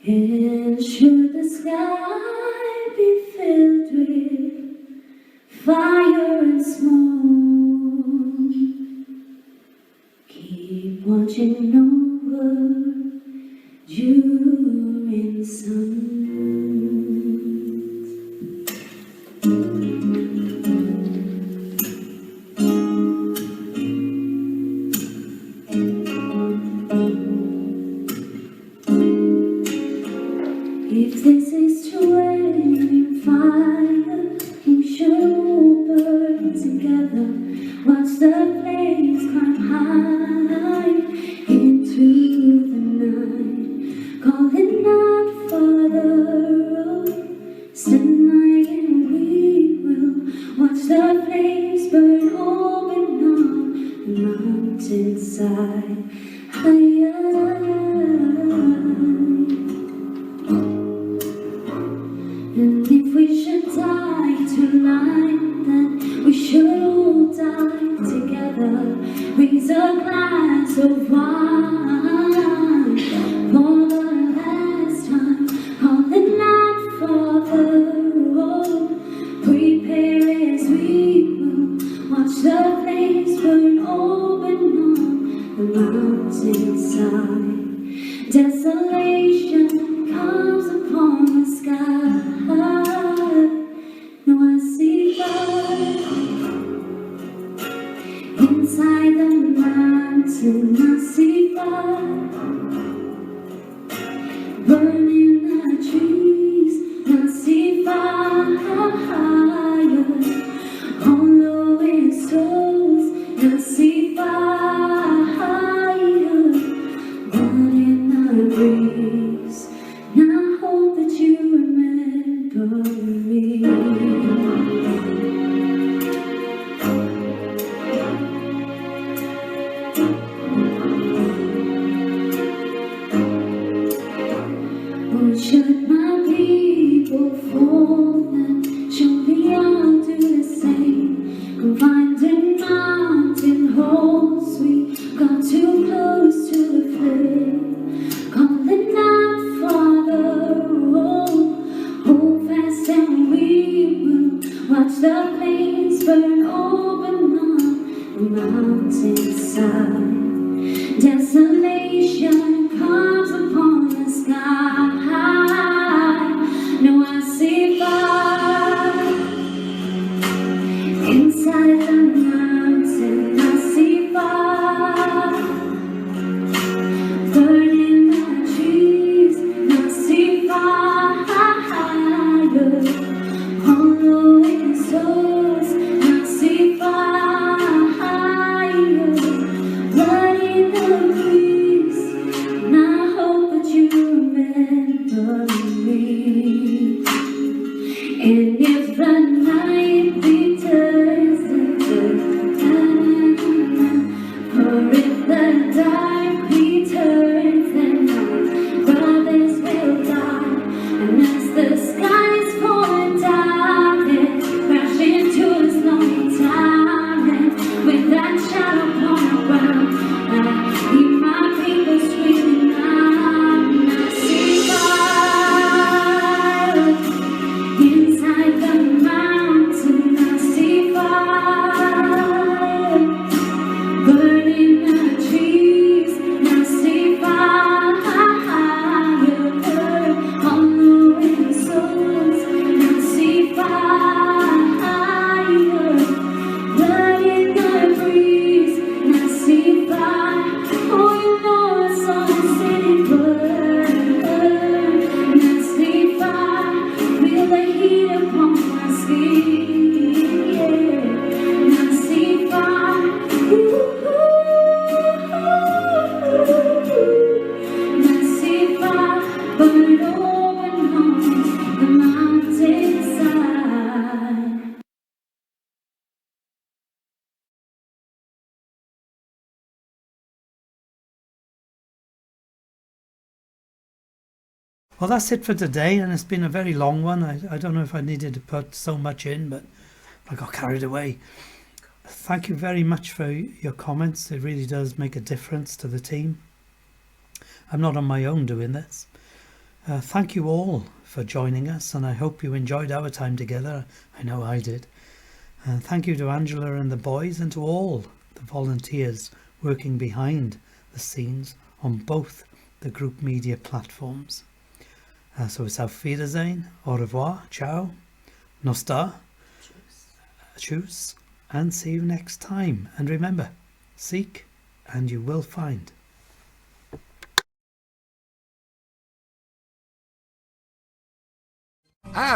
and should the sky be filled with fire and smoke, keep watching over during suns. If this is to end in fire, we should all burn together. Watch the flames climb high into the night, calling out, Father, oh, stand by and we will watch the flames burn open on the mountainside. And if we should die tonight, then we should all die together. Raise a glass of wine for the last time, calling out, Father, oh, prepare as we will watch the flames burn open on the mountainside. Desolation comes upon the sky. No, I see fire inside the mountain. I see fire burning the trees. I see fire hollow its souls. I see fire burning the breeze. And I hope that you remember me. Oh, should my people fall, then surely I'll do the same. Confined in mountain holes, we got too close to the flame. Calling out, Father, oh, hold fast and we will watch the flames burn open on the mountainside. Desolation comes upon the sky. No, I see fire inside the mountain. I see fire burning the trees. And if the night returns, or if the dark returns, then my brothers will die. And as the skies pour darkness, crash into a lonely time, and with that shadow upon the ground, I hear my people screaming out, and I see fire inside the mountain. I see fire burning the trees. I see fire on the wind souls. I see fire burning the breeze. I see fire. Oh, you know I saw the city burn. I see fire. Feel the heat upon my skin. Yeah. I see fire. I see fire burn over on the mountainside. Well, that's it for today, and it's been a very long one. I don't know if I needed to put so much in, but I got carried away. Thank you very much for your comments. It really does make a difference to the team. I'm not on my own doing this. Thank you all for joining us, and I hope you enjoyed our time together. I know I did. Thank you to Angela and the boys, and to all the volunteers working behind the scenes on both the group media platforms. So it's auf Wiedersehen, au revoir, ciao, nostar, tschüss, and see you next time. And remember, seek and you will find.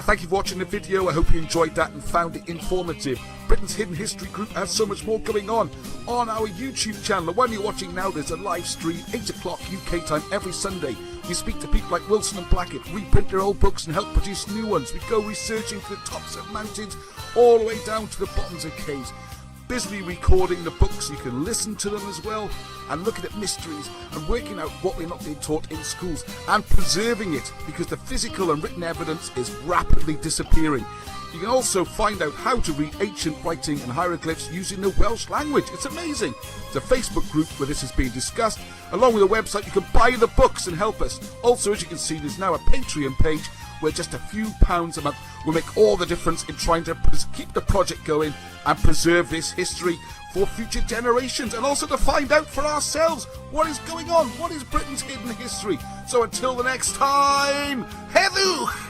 Thank you for watching the video. I hope you enjoyed that and found it informative. Britain's Hidden History Group has so much more going on our YouTube channel. The one you're watching now, there's a live stream, 8 o'clock UK time every Sunday. We speak to people like Wilson and Blackett, reprint their old books and help produce new ones. We go researching to the tops of mountains, all the way down to the bottoms of caves. Busily recording the books, you can listen to them as well, and looking at mysteries and working out what we're not being taught in schools, and preserving it, because the physical and written evidence is rapidly disappearing. You can also find out how to read ancient writing and hieroglyphs using the Welsh language. It's amazing. There's a Facebook group where this is being discussed. Along with a website, you can buy the books and help us. Also, as you can see, there's now a Patreon page where just a few pounds a month will make all the difference in trying to keep the project going and preserve this history for future generations, and also to find out for ourselves what is going on, what is Britain's hidden history. So until the next time, Heddiw!